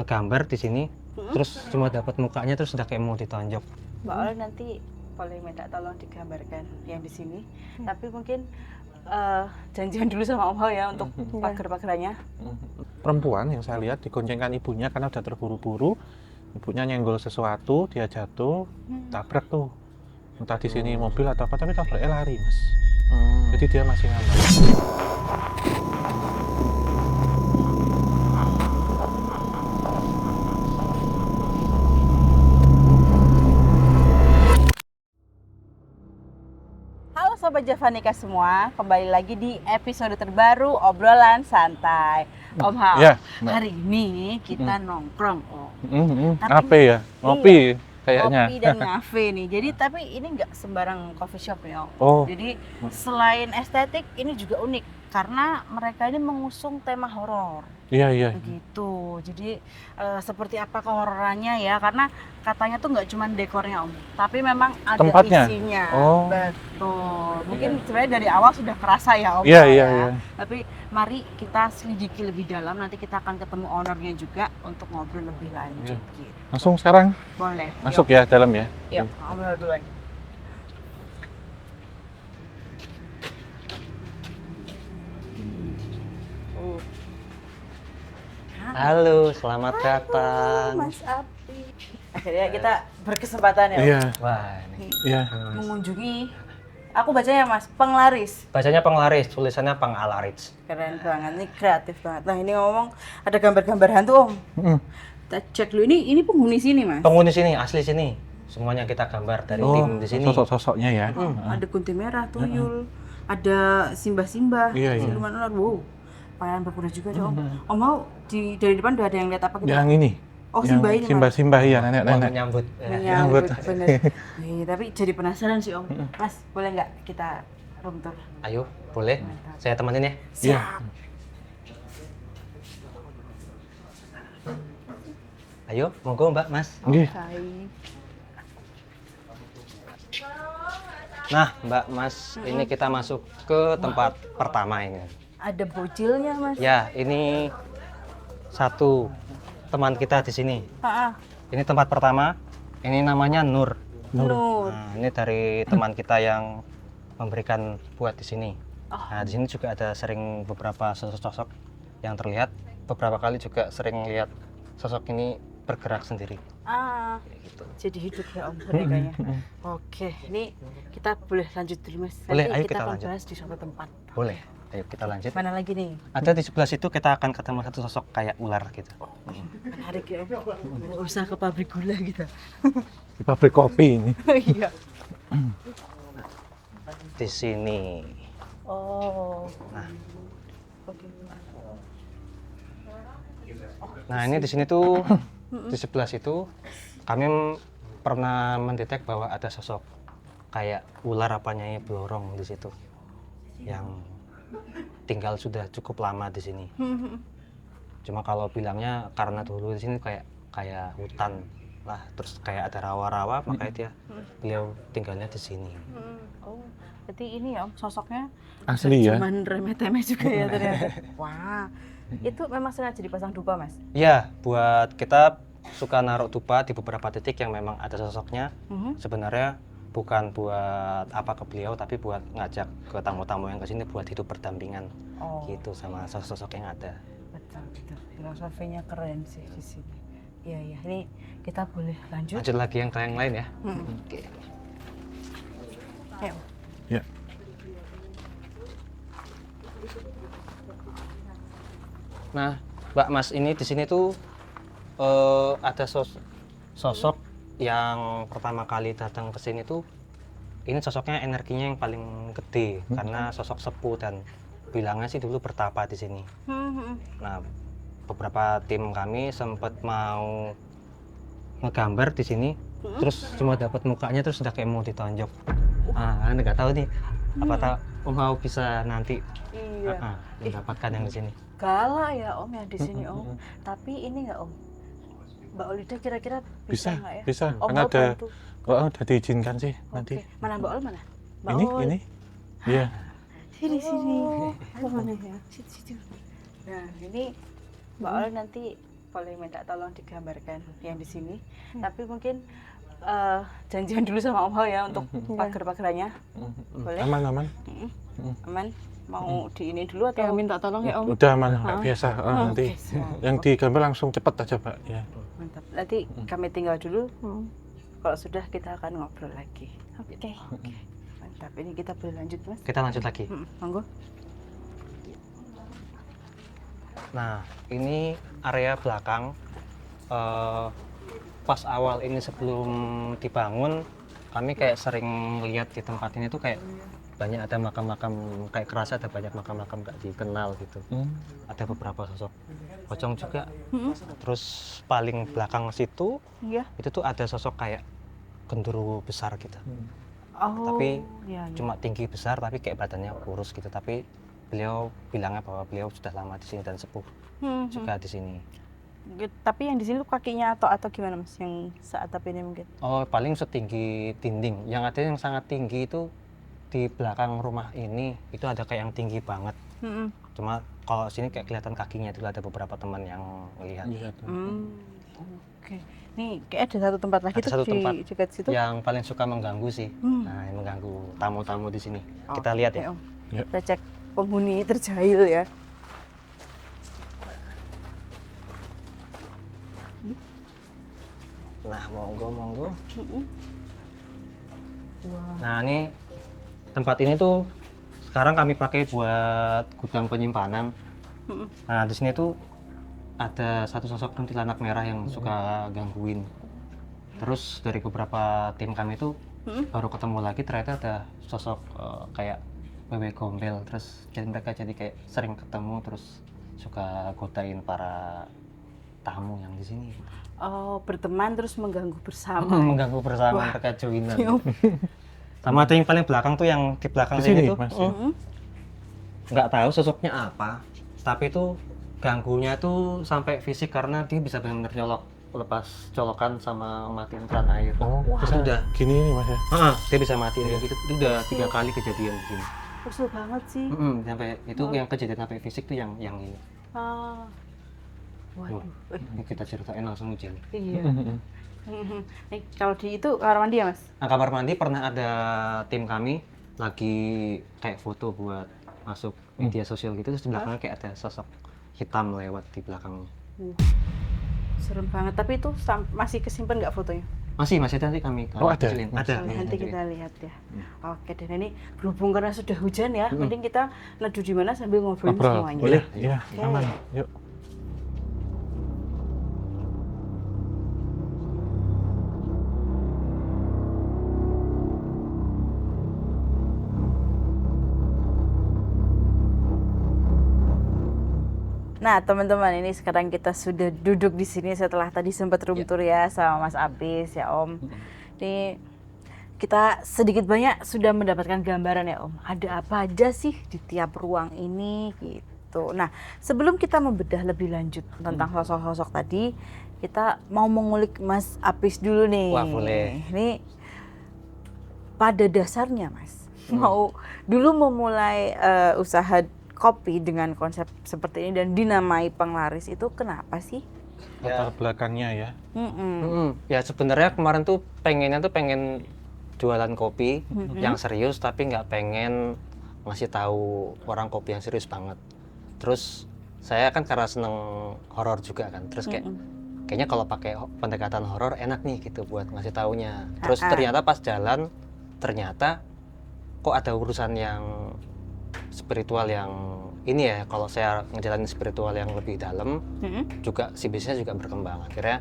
ngegambar di sini, terus cuma dapat mukanya terus udah kayak mau ditonjok. Mbak Ol nanti boleh minta tolong digambarkan yang di sini. Tapi mungkin janjian dulu sama Om Hao ya untuk pagar-pagarnya. Perempuan yang saya lihat digoncengkan ibunya karena udah terburu-buru. Ibunya nyenggol sesuatu, dia jatuh, tabrak tuh. Entah di sini mobil atau apa, tapi tabraknya lari, Mas. Jadi dia masih ngambek. Halo Sobat Javanika semua, kembali lagi di episode terbaru Obrolan Santai. Om Hao, Ya, Mbak. hari ini kita nongkrong, Om. Apa ya? Ngopi kayaknya. Kopi dan ngafe nih. Jadi tapi ini nggak sembarang coffee shop ya, Om. Oh. Jadi selain estetik, ini juga unik karena mereka ini mengusung tema horor. Iya. Begitu. Jadi seperti apa kehororannya ya? Karena katanya tuh nggak cuma dekornya, Om, tapi memang ada Tempatnya? isinya. Oh. Betul. Mungkin sebenarnya dari awal sudah kerasa ya, Om. Iya, ya. iya. Tapi mari kita selidiki lebih dalam. Nanti kita akan ketemu ownernya juga untuk ngobrol lebih lanjut. Gitu. Langsung sekarang Boleh. masuk ya dalam ya. Yuk, ngobrol dulu. Halo, selamat datang. Mas Api. Akhirnya kita berkesempatan ya, Om, Iya, Wah, ini iya. mengunjungi. Aku bacanya Mas, penglaris. bacanya penglaris, tulisannya pengalaris. Keren banget, ini kreatif banget. Nah ini ngomong ada gambar-gambar hantu, Om. Kita cek dulu, ini penghuni sini, Mas. Penghuni sini, asli sini. Semuanya kita gambar dari tim di sini. Sosok-sosoknya ya. Ada kunti merah, tuyul, ada simbah-simbah, Iya, iya. siluman ular. Wow, pangeran berkuda juga ada, Om. Om mau dari depan udah ada yang lihat apa gitu? Yang ini. Oh, yang simbah ini, Mas. Simbah-simbah ya, Mau nenek-nenek. menyambut. Menyambut, bener. Nih, tapi jadi penasaran sih, Om. Mas, boleh nggak kita room tour? Ayo, boleh. Mantap. Saya temenin ya. Iya. Ayo, monggo Mbak, Mas. Nggih. Nah, Mbak, Mas, ini kita masuk ke tempat pertama ini. Ada bojilnya, Mas. Ya, ini satu teman kita di sini. Ah, Ini tempat pertama. Ini namanya Nur. Nur. Nah, ini dari teman kita yang memberikan buat di sini. Nah, di sini juga ada sering beberapa sosok yang terlihat. Beberapa kali juga sering lihat sosok ini bergerak sendiri. Kayak gitu. Jadi hidup ya, Om, bonekanya. Oke, ini kita boleh lanjut dulu, Mas. Boleh, Nanti ayo kita kita akan lanjut. bahas di suatu tempat. Boleh. Ayo kita lanjut. Mana lagi nih? Ada di sebelah situ kita akan ketemu satu sosok kayak ular gitu. Menarik ya, Om. Usaha ke pabrik gula gitu. Di pabrik kopi ini. Iya. Di sini. Oh. Nah. Oke. Nah, ini di sini tuh di sebelah situ kami pernah mendetek bahwa ada sosok kayak ular apa nyai blorong di situ yang tinggal sudah cukup lama di sini. Cuma kalau bilangnya karena dulu di sini kayak hutan lah, terus kayak ada rawa-rawa, makanya beliau tinggalnya di sini. Oh, berarti ini ya, Om, sosoknya Asli ya. cuman remeh-temeh juga ya ternyata. Wah, itu memang sengaja dipasang dupa, Mas? Ya, buat kita suka naruh dupa di beberapa titik yang memang ada sosoknya. Sebenarnya bukan buat apa ke beliau, tapi buat ngajak ke tamu-tamu yang kesini buat hidup berdampingan gitu sama sosok-sosok yang ada. Betul. Filosofinya keren sih di sini. Iya. Ini kita boleh lanjut. Lanjut lagi yang ke yang lain ya. Oke. Ayo. Ya. Nah, Mbak Mas, ini di sini tuh ada sosok yang pertama kali datang ke sini tuh, ini sosoknya energinya yang paling gede karena sosok sepuh dan bilangnya sih dulu bertapa di sini. Nah, beberapa tim kami sempat mau ngegambar di sini, terus cuma dapat mukanya terus udah kayak mau ditonjok. Anda nggak tahu nih, apa tahu Om Hao bisa nanti mendapatkan yang di sini. Galak ya, Om, yang di sini, Om. Tapi ini nggak, Om, Mbak Olida kira-kira bisa nggak ya? Bisa. Om Karena mau ada, bantu. udah diizinkan sih nanti. Oke. Mana Mbak Ol mana? Mbak Ini, Ol. ini. Iya. Sini. Mana ya? Situ. Nah, ini Mbak Ol nanti boleh minta tolong digambarkan yang di sini. Tapi mungkin janjian dulu sama Om Hao ya untuk pagar-pagarnya. Boleh? Aman. Aman? Mau di ini dulu atau Ya, minta tolong ya Om. Udah aman, nggak biasa. Nanti oke, yang digambar langsung cepet aja, Pak. Ya. mantap. Nanti kami tinggal dulu. Hmm. Kalau sudah kita akan ngobrol lagi. Oke. Mantap. Ini kita boleh lanjut, Mas? Kita lanjut lagi. Monggo. Nah, ini area belakang. Pas awal ini sebelum dibangun, kami kayak sering lihat di tempat ini tuh kayak banyak ada makam-makam, kayak kerasa ada banyak makam-makam gak dikenal gitu. Ada beberapa sosok pocong juga. Terus paling belakang situ, Iya. itu tuh ada sosok kayak genderuwo besar gitu. Oh. Tapi ya, Cuma tinggi besar tapi kayak badannya kurus gitu. Tapi beliau bilangnya bahwa beliau sudah lama di sini dan sepuh juga di sini. Tapi yang di sini tuh kakinya atau gimana, Mas? Yang seatap ini mungkin? Oh, paling setinggi dinding. Yang ada yang sangat tinggi itu di belakang rumah ini, itu ada kayak yang tinggi banget. Cuma kalau sini kayak kelihatan kakinya, dulu ada beberapa teman yang melihat. Iya, tuh. Oke. Nih kayak ada satu tempat lagi Ada tuh satu di tempat dekat situ. Yang paling suka mengganggu sih. Nah, yang mengganggu tamu-tamu di sini. Kita lihat ya. Om. Yuk. Kita cek penghuni terjahil ya. Nah, monggo. Wah. Nah, ini tempat ini tuh sekarang kami pakai buat gudang penyimpanan. Nah, di sini tuh ada satu sosok kuntilanak merah yang suka gangguin. Terus dari beberapa tim kami tuh baru ketemu lagi, ternyata ada sosok kayak wewe gombel. Terus jadi mereka jadi kayak sering ketemu, terus suka godain para tamu yang di sini. Oh, berteman terus mengganggu bersama. Mengganggu bersama, mereka joinan. Sama ada yang paling belakang tuh, yang di belakang Di sini, sini tuh Mas. nggak tahu sosoknya apa, tapi itu ganggunya tuh sampai fisik karena dia bisa benar-benar nyolok, lepas colokan sama matiin keran air. Oh, Itu udah gini nih, Mas ya. dia bisa matiin kayak gitu. Itu udah 3 kali kejadian di sini. Usul banget sih. Sampai itu yang kejadian sampai fisik tuh yang ini. Ah. Waduh. Ini kita ceritain langsung hujan. Iya. Nih, kalau di itu kamar mandi ya, Mas? Nah, kamar mandi pernah ada tim kami lagi kayak foto buat masuk media sosial gitu, terus di belakangnya kayak ada sosok hitam lewat di belakang. Serem banget. Tapi itu masih kesimpan nggak fotonya? Masih nanti kami Oh, ada? kecilin. Ada. Nanti kita lihat ya. Oke, dan ini berhubung karena sudah hujan ya, mending kita neduh di mana sambil ngobrolin Ngobrol. semuanya. Boleh? Iya, Oke. aman. Yuk. Nah, teman-teman, ini sekarang kita sudah duduk di sini setelah tadi sempat room tour ya sama Mas Apis ya, Om. Ini kita sedikit banyak sudah mendapatkan gambaran ya, Om. Ada apa aja sih di tiap ruang ini gitu. Nah, sebelum kita membedah lebih lanjut tentang sosok-sosok tadi, kita mau mengulik Mas Apis dulu nih. Wah, boleh. Ini pada dasarnya, Mas, mau dulu memulai usaha kopi dengan konsep seperti ini dan dinamai Penglaris itu kenapa sih? Latar belakangnya ya. Ya sebenarnya kemarin tuh pengen jualan kopi yang serius, tapi nggak pengen ngasih tahu orang kopi yang serius banget. Terus saya kan karena seneng horor juga kan, terus kayaknya kalau pakai pendekatan horor enak nih gitu buat ngasih taunya. Terus ternyata pas jalan, ternyata kok ada urusan yang spiritual yang ini ya, kalau saya ngejalanin spiritual yang lebih dalam, juga si bisnisnya juga berkembang. Akhirnya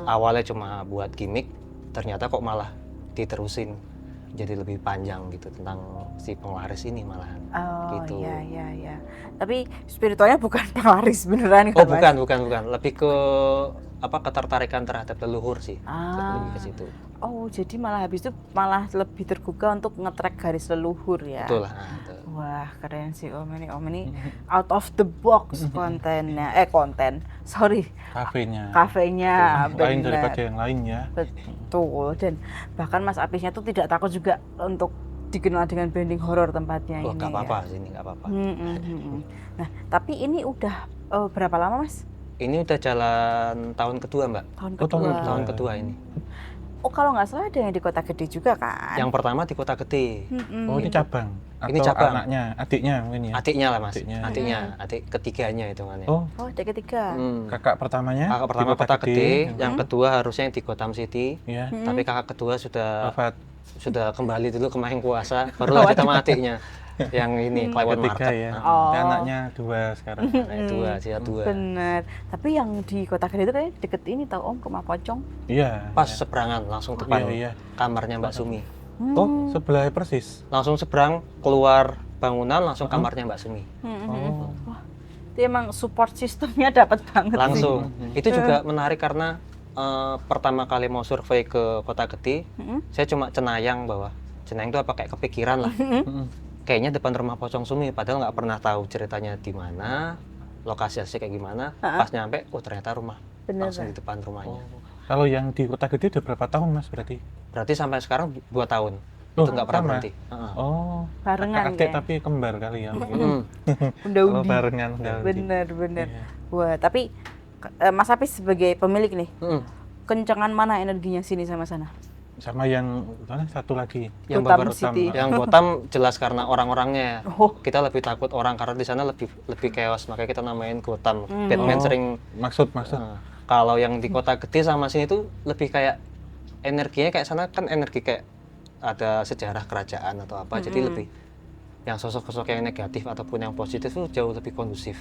awalnya cuma buat gimmick, ternyata kok malah diterusin jadi lebih panjang gitu tentang si Penglaris ini malahan. Gitu. Iya. Tapi spiritualnya bukan Penglaris beneran Oh, kan, Mas? bukan. Lebih ke ketertarikan terhadap leluhur sih. Lebih ke situ. Oh, jadi malah habis itu malah lebih tergugah untuk nge-track garis leluhur ya. Betul lah. Wah, keren sih Om ini out of the box kontennya. Sorry. Kafenya. Lain bener. daripada yang lain ya. Betul. Dan bahkan Mas Apisnya tuh tidak takut juga untuk dikenal dengan branding horor tempatnya Oh, ini. nggak apa-apa ya. sini, nggak apa-apa. Nah, tapi ini udah berapa lama, Mas? Ini udah jalan tahun kedua, Mbak. Tahun Oh, tahun kedua. kedua. Tahun kedua ini. Oh, kalau nggak salah ada yang di Kota Gede juga kan? Yang pertama di Kota Gede. Mm-mm. Oh, ini cabang. Ini Atau cabang. anaknya, adiknya mungkin ya. Adiknya lah, Mas. Adiknya. Adik ketiganya hitungannya. Oh, Oh, ada ketiga. kakak pertamanya Kakak di pertama Kota Gede, yang Hmm. kedua harusnya yang di Gotham City. Ya. Tapi kakak kedua sudah Wafat. kembali dulu ke Mahingkuasa, baru lanjut sama adiknya yang ini Clayton Ketiga Market. ya. Oh. Dan anaknya 2 sekarang. Nah, dua, sih dua. Bener. Tapi yang di Kota Gede itu kayaknya deket ini tahu Om, Rumah Pocong. Iya. Pas seberangan langsung depan Iya, iya. kamarnya Mbak Sumi. Oh, sebelah persis. Langsung seberang keluar bangunan langsung kamarnya Mbak Sumi. Oh. Wah, itu emang support sistemnya dapat banget sih. Langsung. Itu juga menarik karena pertama kali mau survei ke Kota Gede, saya cuma cenayang bahwa cenayang itu apa kayak kepikiran lah. Kayaknya depan rumah Pocong Sumi, padahal nggak pernah tahu ceritanya di mana, lokasi asli kayak gimana. Pas nyampe, oh ternyata rumah Bener. langsung di depan rumahnya. Kalau yang di Kota Gede udah berapa tahun Mas berarti? Berarti sampai sekarang 2 tahun. Oh, Itu nggak pernah sama. berhenti. Heeh. Oh, Barengan kakak adik ya? tapi kembar kali ya mungkin. Mm. Kalau Undi. barengan kali. Bener. Iya. Wah, tapi Mas Apis sebagai pemilik nih, Mm. kencengan mana energinya sini sama sana? Sama yang mana satu lagi? Yang Gotham Babar City. Yang Gotham jelas karena orang-orangnya. Oh. Kita lebih takut orang karena di sana lebih chaos, makanya kita namain Gotham. Batman Oh. sering Maksud. kalau yang di Kota Gede sama sini tuh lebih kayak energinya kayak sana kan energi kayak ada sejarah kerajaan atau apa, jadi lebih yang sosok-sosok yang negatif ataupun yang positif tuh jauh lebih kondusif.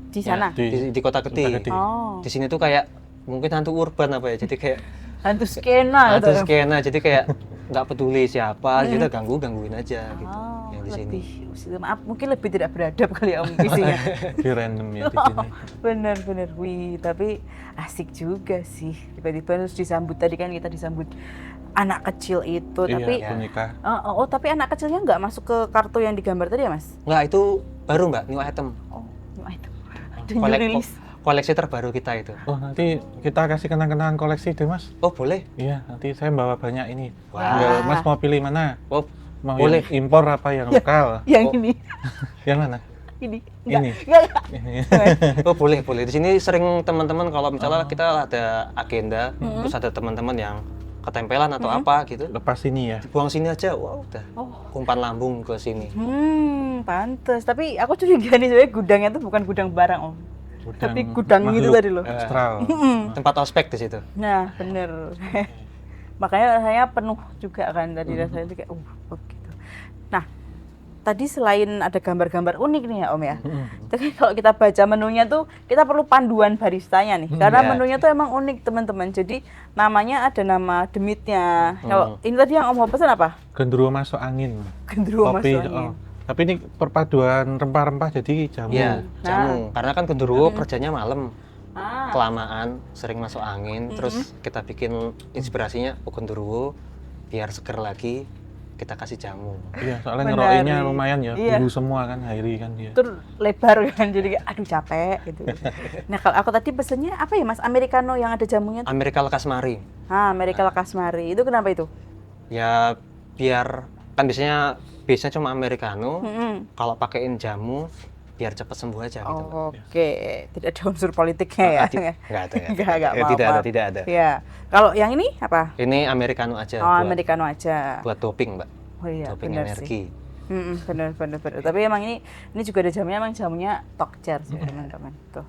Di sana? Di Kota Gede. Kota Gede. Oh, Di sini tuh kayak mungkin hantu urban apa ya, jadi kayak hantu skena hantu gitu. skena, jadi kayak nggak peduli siapa, kita gangguin aja gitu. Oh, yang di sini. lebih, maaf mungkin lebih tidak beradab kali ya Om isinya. Di random ya di sini. Bener. Wih, tapi asik juga sih. Tiba-tiba terus disambut, tadi kan kita disambut anak kecil itu, tapi Iya, boneka. tapi anak kecilnya nggak masuk ke kartu yang digambar tadi ya Mas? Nggak, itu baru Mbak, new item. Oh, itu. Ada new release. Koleksi terbaru kita itu. Oh, nanti kita kasih kenang-kenangan koleksi deh Mas. Oh boleh. Iya, nanti saya bawa banyak ini. Wah. Tinggal Mas mau pilih mana? Oh Mau boleh. yang impor apa yang lokal? Yang Oh. ini, Yang mana? ini. Ini. Enggak. Ini. Oh boleh. Di sini sering teman-teman kalau misalnya kita ada agenda, terus ada teman-teman yang ketempelan atau apa gitu, Lepas ini ya. buang sini aja, wah udah Oh. umpan lambung ke sini. Pantes. Tapi aku curiga nih sebenarnya gudangnya tuh bukan gudang barang Om. Tapi gudang gitu makhluk tadi loh. Astral. Tempat ospek di situ. Nah, bener. Makanya rasanya penuh juga kan tadi rasanya tuh kayak begitu. Nah, tadi selain ada gambar-gambar unik nih ya Om ya. Tapi kalau kita baca menunya tuh kita perlu panduan baristanya nih. Karena Ya. menunya tuh emang unik teman-teman. Jadi namanya ada nama demitnya. Kalau ini tadi yang Om mau pesan apa? Gendruwo masuk angin. Gendruwo Kopi. masuk angin. Tapi ini perpaduan rempah-rempah jadi jamu. Iya, jamu. Karena kan genderuwo kerjanya malam, Ah. kelamaan, sering masuk angin. Terus kita bikin inspirasinya genderuwo biar seger lagi. Kita kasih jamu. Iya, soalnya Menari. ngeroinya lumayan ya, Iya. biru semua kan, Hairi kan dia. Tur lebar kan jadi kayak aduh capek gitu. Nah, kalau aku tadi pesennya apa ya Mas? Americano yang ada jamunya tuh. Amerika lekas mari. Amerika Kasmari. Itu kenapa itu? Ya biar kan biasanya cuma americano. Mm-mm. Kalau pakein jamu biar cepat sembuh aja gitu. Mbak. Oke, tidak ada unsur politiknya ya. Nggak ada ya. Nggak, Ya, tidak maaf. ada, tidak ada. Ya. Kalau yang ini apa? Ini americano aja. Oh, buat, Americano aja. buat doping, Mbak. Oh iya, Doping benar energi. sih. Benar. Tapi emang ini juga ada jamunya, emang jamunya Tokcer sih teman-teman. Tuh.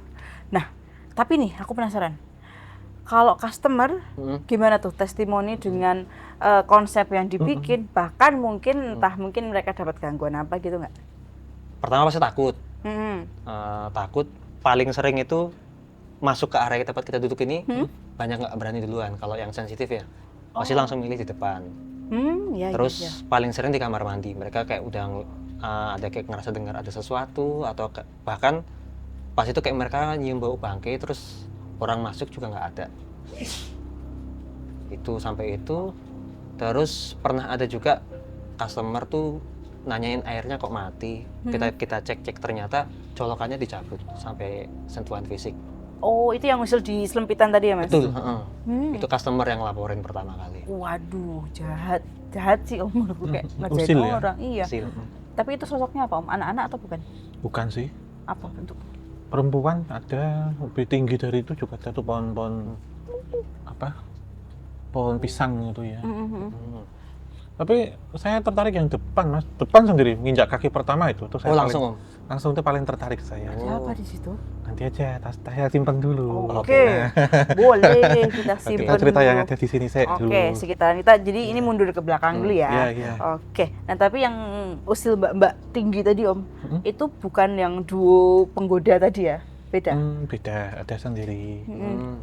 Nah, tapi nih aku penasaran. Kalau customer gimana tuh testimoni dengan konsep yang dibikin, bahkan mungkin entah mungkin mereka dapat gangguan apa gitu nggak? Pertama pasti takut. Mm-mm. Takut paling sering itu masuk ke area tempat kita duduk ini banyak nggak berani duluan. Kalau yang sensitif ya pasti langsung milih di depan. Ya, Terus ya. paling sering di kamar mandi, mereka kayak udah ada kayak ngerasa dengar ada sesuatu atau bahkan pas itu kayak mereka nyium bau bangke, terus orang masuk juga nggak ada. Itu sampai itu. Terus pernah ada juga customer tuh nanyain airnya kok mati. Kita cek ternyata colokannya dicabut sampai sentuhan fisik. Oh, itu yang usul di selempitan tadi ya Mas? Betul. Itu customer yang laporin pertama kali. Waduh, jahat sih Om, menurutku kayak ngerjain Usil ya? orang. Iya. Sil. Tapi itu sosoknya apa Om? Anak-anak atau bukan? Bukan sih. Apa bentuk? perempuan ada, lebih tinggi dari itu juga ada tuh pohon-pohon apa? Pohon pisang itu ya. Mhm. Tapi saya tertarik yang depan, Mas. Depan sendiri, nginjak kaki pertama itu. Tuh saya Oh, langsung, Om? langsung itu paling tertarik saya. Siapa di situ? Nanti aja, saya simpen dulu. Oke, boleh kita simpen Kita cerita dulu. yang ada di sini saya dulu. Oke, sekitaran kita. Jadi ini mundur ke belakang dulu ya. Iya, iya. Oke. Nah, tapi yang usil mbak-mbak tinggi tadi Om, Mm-mm. itu bukan yang duo penggoda tadi ya? Beda. Beda, ada sendiri. Mm-mm.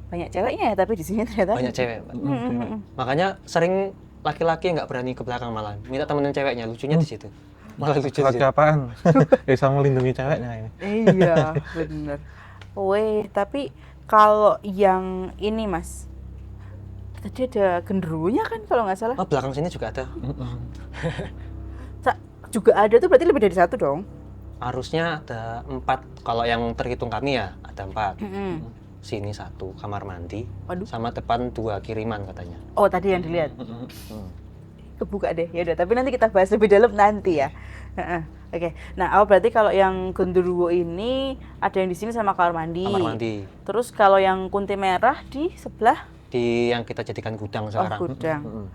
Banyak ceweknya ya, tapi di sini ternyata Banyak cewek, Mbak. Mm-mm. Makanya sering laki-laki nggak berani ke belakang malah minta temenin ceweknya, lucunya di situ. Malah lucu di situ. Keluarga apaan? Bisa melindungi ceweknya ini. Iya, bener. Weh, tapi kalau yang ini Mas, tadi ada genderuwonya kan kalau nggak salah. Oh, belakang sini juga ada. Juga ada tuh berarti lebih dari satu dong. Harusnya ada 4. Kalau yang terhitung kami ya ada 4. Mm-mm. Sini 1 kamar mandi, Waduh. sama depan 2 kiriman katanya. Oh, tadi yang dilihat. Hmm. Kebuka deh. Ya udah, tapi nanti kita bahas lebih dalam nanti ya. Heeh. Oke. Nah, berarti kalau yang genderuwo ini ada yang di sini sama kamar mandi. Kamar mandi. Terus kalau yang kunti merah di sebelah Di yang kita jadikan gudang sekarang. gudang. Mm-mm.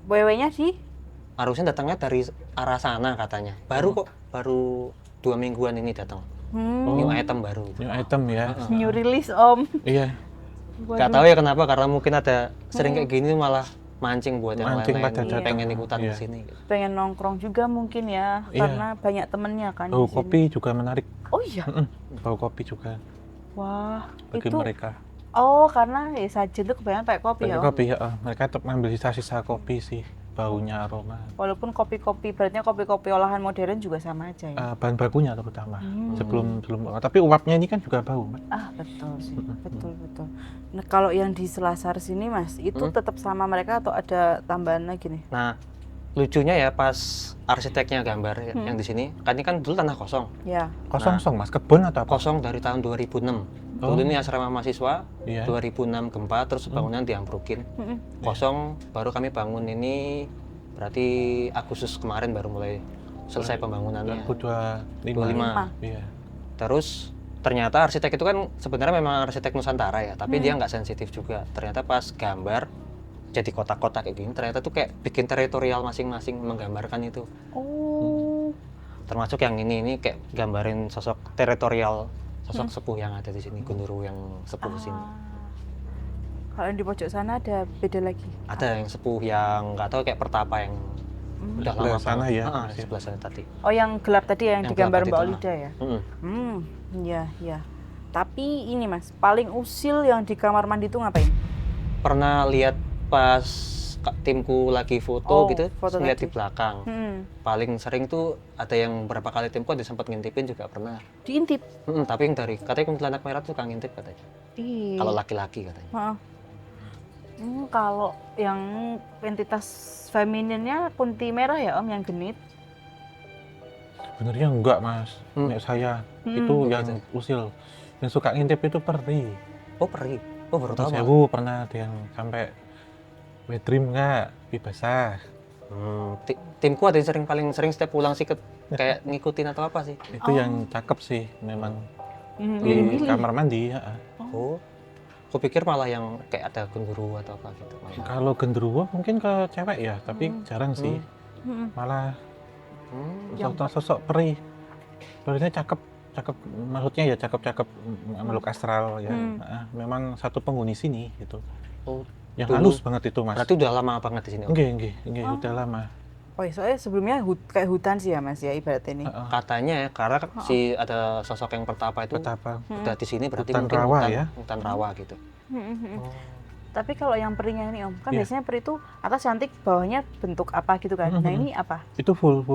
Wewe-nya di Harusnya datangnya dari arah sana katanya. Baru kok, baru 2 mingguan ini datang. New item baru. New item ya. new release Om. Iya. Gak tahu ya kenapa, karena mungkin ada sering kayak gini malah mancing buat yang Mancing lain-lain pada yang datang. pengen ikutan Iya. ke sini. Gitu. Pengen nongkrong juga mungkin ya, Iya. karena banyak temennya kan Bau di sini. kopi juga menarik. Oh iya. Bau kopi juga Wah, bagi itu mereka. oh karena ya sajen tuh kebanyakan pakai kopi Bagi ya Om. kopi ya, mereka tetap ngambil sisa-sisa kopi sih, baunya aroma. Walaupun kopi-kopi, beratnya kopi-kopi olahan modern juga sama aja ya. Bahan bakunya terutama. Sebelum tapi uapnya ini kan juga bau, Mbak. Betul sih, betul. Nah kalau yang di Selasar sini Mas, itu tetap sama mereka atau ada tambahan lagi nih? Nah, lucunya ya pas arsiteknya gambar yang di sini, kan ini kan dulu tanah kosong. Ya. Kosong Mas, kebun atau apa? Kosong dari tahun 2006. Dulu ini asrama mahasiswa, Iya. 2006 gempa, terus bangunan diambrukin. Kosong, baru kami bangun ini berarti Agustus kemarin baru mulai selesai pembangunannya. 2025. 25. Iya. Terus ternyata arsitek itu kan sebenarnya memang arsitek Nusantara ya, tapi dia nggak sensitif juga. Ternyata pas gambar jadi kotak-kotak kayak gini, ternyata tuh kayak bikin teritorial masing-masing menggambarkan itu. Oh. Termasuk yang ini kayak gambarin sosok teritorial, sosok sepuh yang ada di sini, gundurwo yang sepuh di sini. Kalau yang di pojok sana ada beda lagi. Ada yang sepuh yang nggak tahu kayak pertapa yang udah lama Sebelah sana banget. ya, Ah, Mas, ya. sebelah sana tadi. Oh yang gelap tadi yang Yang digambar gelap Mbak tadi, Olida ya? Mm-mm. Iya. Tapi ini Mas, paling usil yang di kamar mandi itu ngapain? Pernah lihat pas timku lagi foto Oh, gitu, foto lihat tadi. di belakang. Paling sering tuh ada yang berapa kali timku ada sempat ngintipin juga pernah. Diintip. Tapi yang dari katanya kuntilanak merah tuh kan ngintip katanya. Iya. Kalau laki-laki katanya. Maaf. Kalau yang entitas femininnya kunti merah ya Om yang genit. Sebenarnya enggak, Mas. Nek saya itu yang usil. Yang suka ngintip itu peri. Oh, peri. Oh, baru tahu. Bang. Sewu pernah ada yang sampai wet dream enggak, pipi basah. Timku ada yang paling sering setiap pulang sih kayak ngikutin atau apa sih? Itu yang cakep sih memang di Milih-milih. kamar mandi ya. Oh. Aku pikir malah yang kayak ada gundurwo atau apa gitu. Malah. Kalau genderuwo mungkin ke cewek ya, tapi jarang sih. Malah sosok peri. Perinya cakep, maksudnya ya cakep makhluk astral ya. Memang satu penghuni sini gitu. Oh, Yang dulu. halus banget itu, Mas. Berarti udah lama banget di sini. Om? Enggak, udah lama. Oh ya, soalnya sebelumnya kayak hutan sih ya Mas ya ibaratnya ini. Katanya ya, karena si ada sosok yang pertapa itu Betapa udah di sini berarti Hutan mungkin rawa ya? hutan rawa gitu. Tapi kalau yang perinya ini Om, kan Iya. biasanya peri itu atas cantik, bawahnya bentuk apa gitu kan. Nah ini apa? itu full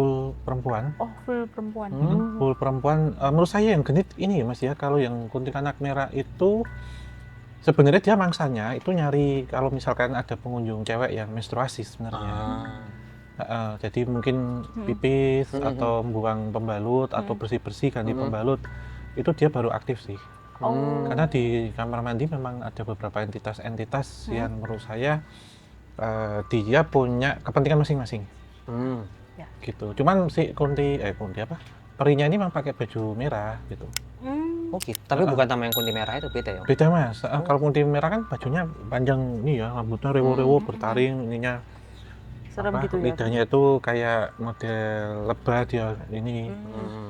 perempuan. Oh full perempuan. Full perempuan. Menurut saya yang genit ini ya, Mas ya. Kalau yang kuntilanak merah itu sebenarnya dia mangsanya itu nyari kalau misalkan ada pengunjung cewek yang menstruasi sebenarnya. Jadi mungkin pipis atau buang pembalut atau bersih-bersih ganti pembalut itu dia baru aktif sih. Karena di kamar mandi memang ada beberapa entitas yang menurut saya dia punya kepentingan masing-masing. Ya. Gitu. Cuman si kunti apa? Perinya ini memang pakai baju merah gitu. Oh gitu. Tapi bukan sama yang kunti merah itu beda ya? Om? Beda mas. Kalau kunti merah kan bajunya panjang nih ya, rambutnya rewo-rewo bertaring, ininya Serem gitu ya. lidahnya itu kayak model lebah dia ini.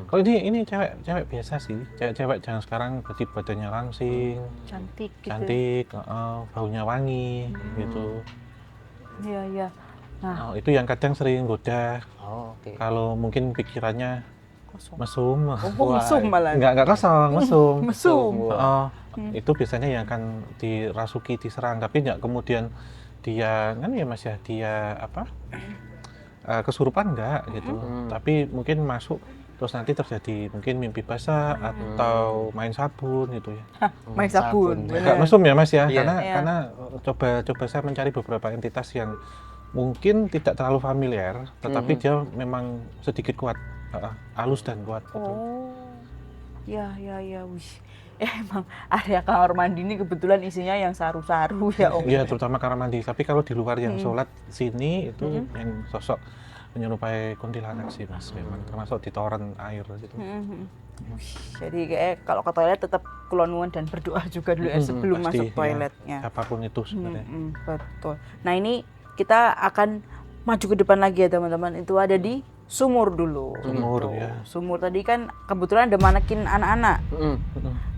Kalau ini cewek biasa sih, cewek jangan sekarang berarti badannya langsing, Cantik gitu. cantik, baunya wangi gitu. Iya, iya. Nah, Itu yang kadang sering goda. Oh oke. Kalau mungkin pikirannya kosong. mesum, Oh, mesum malah. nggak kosong, mesum. Mesum. Itu biasanya yang akan dirasuki, diserang, tapi nggak kemudian dia kan ya mas ya dia apa kesurupan nggak gitu, tapi mungkin masuk terus nanti terjadi mungkin mimpi basah atau main sabun gitu ya. Main sabun. Nggak mesum ya mas ya, Iya. karena coba saya mencari beberapa entitas yang mungkin tidak terlalu familiar, tetapi dia memang sedikit kuat, halus dan kuat. Gitu. Oh. Ya, ya, ya. Wih. Emang area kamar mandi ini kebetulan isinya yang saru-saru ya Om. Iya, terutama kamar mandi. Tapi kalau di luar yang sholat sini itu yang sosok menyerupai kuntilanak sih mas, memang termasuk di toren air gitu. Wih, jadi kayak kalau ke toilet tetap kulon nuwun dan berdoa juga dulu ya sebelum Pasti, masuk ya. toiletnya. Siapapun itu sebenarnya. Betul. Nah ini kita akan maju ke depan lagi ya teman-teman. Itu ada di sumur dulu. Sumur, Gitu. ya. Sumur tadi kan kebetulan ada manekin anak-anak.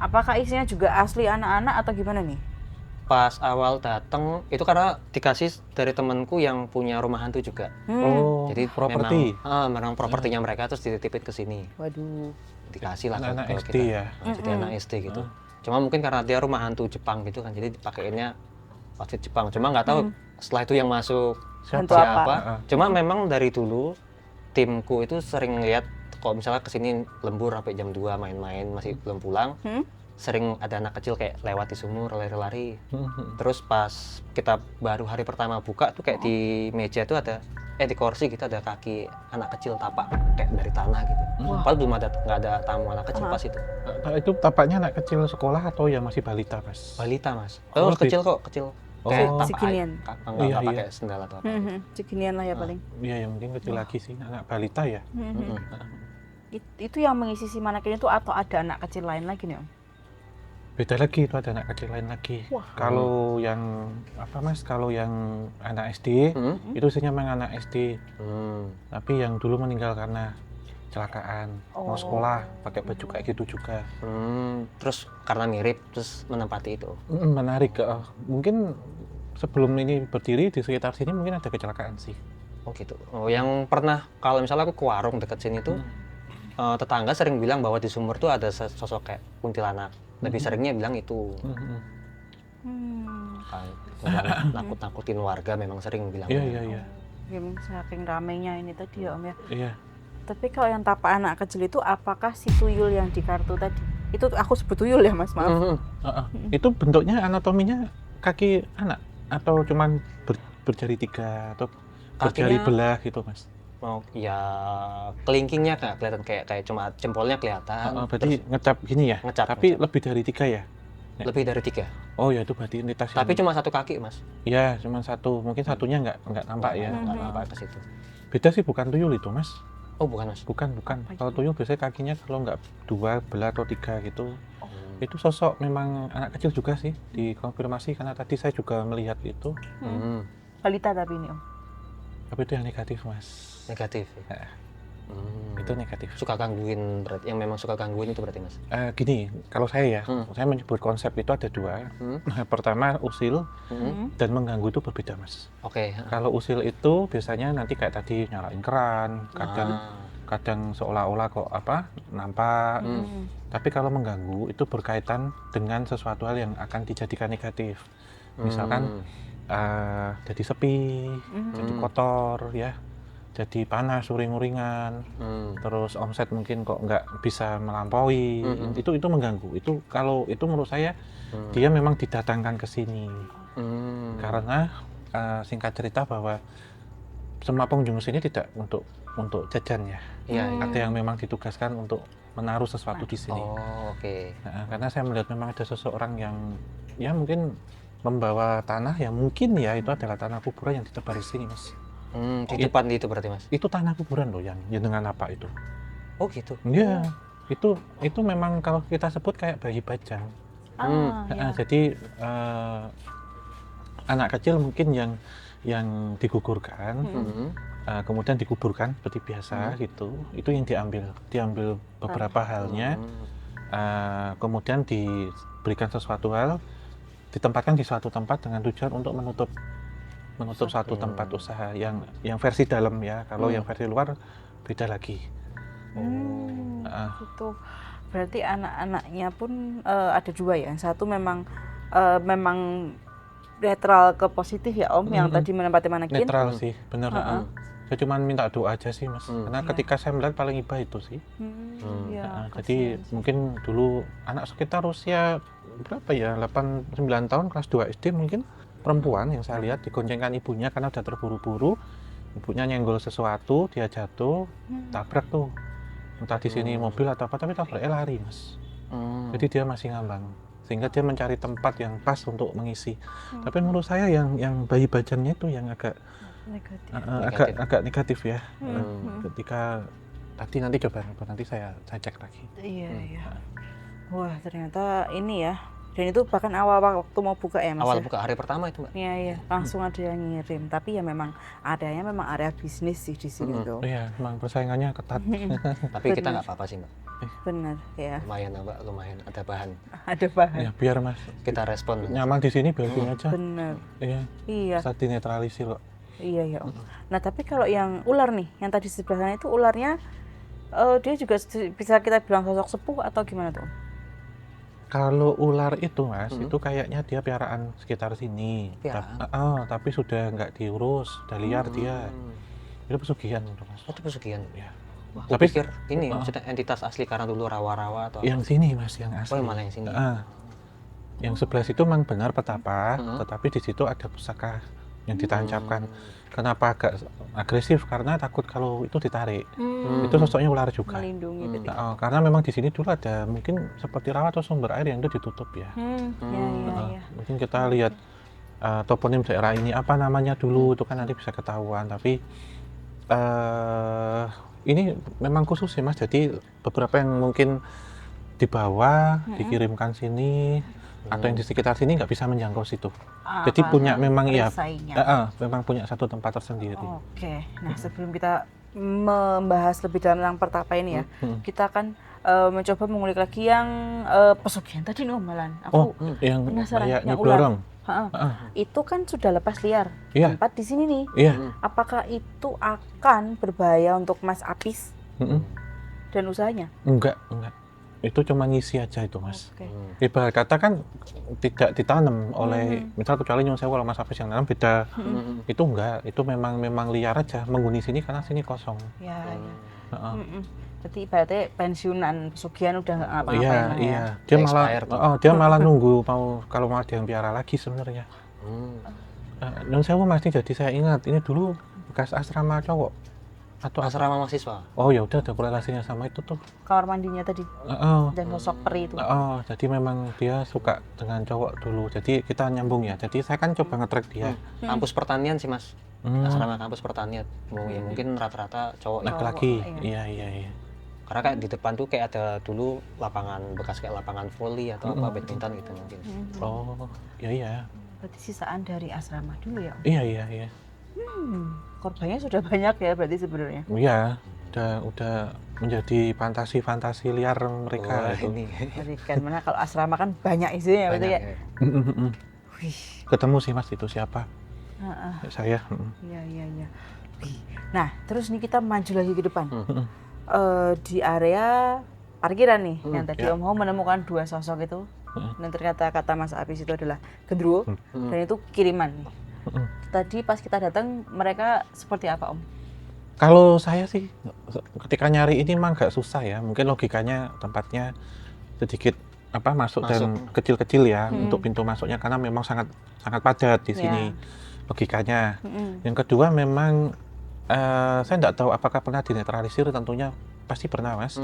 Apakah isinya juga asli anak-anak atau gimana nih? Pas awal datang itu karena dikasih dari temanku yang punya rumah hantu juga. Oh, Jadi properti. memang propertinya mereka terus dititipin ke sini. Waduh. Dikasih lah Anak-anak ke SD kita. ya. Jadi anak SD gitu. Cuma mungkin karena dia rumah hantu Jepang gitu kan, jadi dipakainya outfit Jepang. Cuma nggak tahu setelah itu yang masuk Hantu siapa. apa? Cuma memang dari dulu timku itu sering lihat kalau misalnya kesini lembur sampai jam 2 main-main masih belum pulang. Sering ada anak kecil kayak lewat di sumur lari-lari. Terus pas kita baru hari pertama buka tuh kayak di meja tuh ada di kursi gitu ada kaki anak kecil tapak kayak dari tanah gitu. Padahal belum ada nggak ada tamu anak kecil pas itu. Itu tapaknya anak kecil sekolah atau yang masih balita mas? Balita mas. Oh, Kecil kok kecil. Oh. Kayak tapak Seginian. nggak Iya, pakai iya. sendal atau apa. Seginian lah ya paling. Iya, yang mungkin kecil lagi sih, anak balita ya. Itu yang mengisi si manekin itu atau ada anak kecil lain lagi nih Om? Beda lagi, itu ada anak kecil lain lagi. Kalau yang apa mas, kalau yang anak SD itu isinya memang anak SD, tapi yang dulu meninggal karena kecelakaan, mau sekolah pakai baju kayak gitu juga. Terus karena mirip terus menempati itu. Menarik, mungkin sebelum ini berdiri di sekitar sini mungkin ada kecelakaan sih. Oh gitu. Oh, yang pernah kalau misalnya aku ke warung dekat sini tuh tetangga sering bilang bahwa di sumur tuh ada sosok kayak kuntilanak. Lebih seringnya bilang itu. Nakut-nakutin warga memang sering bilang. Iya. Memang saking ramenya ini tadi ya Om ya. Iya. Tapi kalau yang tapak anak kecil itu apakah si tuyul yang di kartu tadi? Itu aku sebut tuyul ya Mas, maaf. Itu bentuknya anatominya kaki anak atau cuman berjari 3 atau berjari Kakinya- belah gitu mas? Mau ya kelingkingnya nggak kelihatan kayak cuma jempolnya kelihatan. Berarti ngecap gini ya? Ngecap, Tapi ngecap. lebih dari 3 ya? Lebih dari 3. Oh ya itu berarti entitas yang... Tapi cuma satu kaki mas. Ya cuma satu, mungkin satunya nggak nampak ya. Nggak nampak ke situ. Beda sih, bukan tuyul itu mas. Oh bukan mas. Bukan. Kalau tuyul biasanya kakinya kalau nggak 2 belah atau 3 gitu. Itu sosok memang anak kecil juga sih, dikonfirmasi karena tadi saya juga melihat itu. Balita tapi ini Om. Tapi itu yang negatif mas. Negatif. Ya? Itu negatif. Suka gangguin berarti, yang memang suka gangguin itu berarti mas. Gini, kalau saya ya, saya menyebut konsep itu ada 2. Pertama usil dan mengganggu itu berbeda mas. Oke. Kalau usil itu biasanya nanti kayak tadi nyalain keran, kadang seolah-olah kok nampak. Tapi kalau mengganggu itu berkaitan dengan sesuatu hal yang akan dijadikan negatif. Misalkan jadi sepi, jadi kotor ya, jadi panas, uring-uringan, terus omset mungkin kok nggak bisa melampaui, itu mengganggu. Itu kalau itu menurut saya dia memang didatangkan ke sini karena singkat cerita bahwa semua pengunjung sini tidak untuk jajan ya. Ada yang memang ditugaskan untuk menaruh sesuatu di sini. Oh oke. Nah, karena saya melihat memang ada seseorang yang ya mungkin membawa tanah yang mungkin ya itu adalah tanah kuburan yang ditebar di sini mas. Di depan itu berarti mas. Itu tanah kuburan loh yang dengan apa itu? Oh gitu. Iya. Itu memang kalau kita sebut kayak bayi bajang. Ya. Jadi anak kecil mungkin yang digugurkan, kemudian dikuburkan seperti biasa gitu. Itu yang diambil beberapa halnya, kemudian diberikan sesuatu hal, ditempatkan di suatu tempat dengan tujuan untuk menutup suatu tempat usaha yang versi dalam ya. Kalau yang versi luar beda lagi. Itu berarti anak-anaknya pun ada dua ya. Yang satu memang netral ke positif ya Om, yang tadi menempati manekin. Netral sih, bener. Saya cuma minta doa aja sih Mas, karena ketika saya melihat paling iba itu sih. Ya, Jadi mungkin dulu anak sekitar usia berapa ya, 8-9 tahun, kelas 2 SD mungkin, perempuan yang saya lihat digoncengkan ibunya karena udah terburu-buru. Ibunya nyenggol sesuatu, dia jatuh, tabrak tuh. Entah di sini mobil atau apa, tapi tabraknya lari Mas. Jadi dia masih ngambang, sehingga dia mencari tempat yang pas untuk mengisi. Tapi menurut saya yang bayi bajangnya itu yang agak negatif ya. Ketika nanti coba nanti saya cek lagi. Iya. Wah, ternyata ini ya. Dan itu bahkan awal waktu mau buka ya Mas. Awal ya? buka hari pertama itu, Mbak. Iya, langsung ada yang ngirim. Tapi ya memang adanya memang area bisnis sih di sini tuh. Iya, memang persaingannya ketat. Tapi kita nggak apa-apa sih, Mbak. Bener ya. Lumayan ada bahan. Ada bahan. Ya, biar Mas Kita respon. nyaman di sini biarin aja. Bener. Iya. Bisa dinetralisir kok. Iya ya Om. Nah tapi kalau yang ular nih, yang tadi sebelah sana itu ularnya dia juga bisa kita bilang sosok sepuh atau gimana tuh Om? Kalau ular itu Mas, itu kayaknya dia piaraan sekitar sini. Tapi sudah nggak diurus, sudah liar dia. Itu pesugihan menurut Mas. Itu pesugihan. Ya. Wah, Tapi pikir ini maksudnya entitas asli karena dulu rawa-rawa atau yang sini Mas, yang asli. Oh, malah yang sini. Yang sebelah situ memang benar petapa, tetapi di situ ada pusaka yang ditancapkan. Kenapa agak agresif? Karena takut kalau itu ditarik. Itu sosoknya ular juga. Melindungi gitu. Karena memang di sini dulu ada mungkin seperti rawa atau sumber air yang itu ditutup ya. Iya. Mungkin kita lihat toponim daerah ini apa namanya dulu, itu kan nanti bisa ketahuan. Tapi ini memang khusus sih Mas. Jadi beberapa yang mungkin di bawah dikirimkan sini, atau yang di sekitar sini nggak bisa menjangkau situ. Jadi punya memang memang punya satu tempat tersendiri. Oke. Nah sebelum kita membahas lebih dalam tentang pertapa ini ya, kita akan mencoba mengulik lagi yang pesugihan tadi nih Om Malan. Aku yang penasaran kayak yang ular. Itu kan sudah lepas liar. Iya. Tempat di sini nih. Iya. Apakah itu akan berbahaya untuk Mas Apis dan usahanya? Enggak. Itu cuma ngisi aja itu Mas. Oke. Ibarat kata kan tidak ditanam oleh misal kecuali nyuwun sewu kalau Mas Apis yang nanam beda. Itu enggak, itu memang liar aja menghuni sini karena sini kosong. Ya. Berarti ibaratnya pensiunan pesugihan udah nggak ngapa-ngapain. Iya. Dia malah nunggu kalau mau ada yang piara lagi sebenarnya. Nyuwun sewu Mas, jadi saya ingat ini dulu bekas asrama cowok. Atau asrama mahasiswa. Oh ya udah ada korelasinya sama itu tuh. Kamar mandinya tadi. Dan sosok peri itu. Jadi memang dia suka dengan cowok dulu. Jadi kita nyambung ya. Jadi saya kan coba nge-track dia. Kampus pertanian sih Mas. Asrama kampus pertanian. Mungkin rata-rata cowok. Laki-laki. Iya. Karena kayak di depan tuh kayak ada dulu lapangan bekas kayak lapangan voli atau apa badminton gitu mungkin. Oh, iya. Berarti sisaan dari asrama dulu ya Om? Iya. Korbannya sudah banyak ya berarti sebenarnya. Iya, udah menjadi fantasi liar mereka itu. Ini. Mengerikan. Mana kalau asrama kan banyak isinya berarti ya. Ketemu sih Mas itu siapa? Saya. Iya. Nah, terus nih kita maju lagi ke depan. Di area parkiran nih, yang tadi Om Ho menemukan dua sosok itu. Dan ternyata kata Mas Apis itu adalah gendruwo dan itu kiriman. Tadi pas kita datang mereka seperti apa Om? Kalau saya sih ketika nyari ini emang nggak susah ya, mungkin logikanya tempatnya sedikit masuk dan kecil-kecil ya untuk pintu masuknya karena memang sangat padat di sini logikanya. Yang kedua memang saya nggak tahu apakah pernah dinetralisir, tentunya pasti pernah Mas.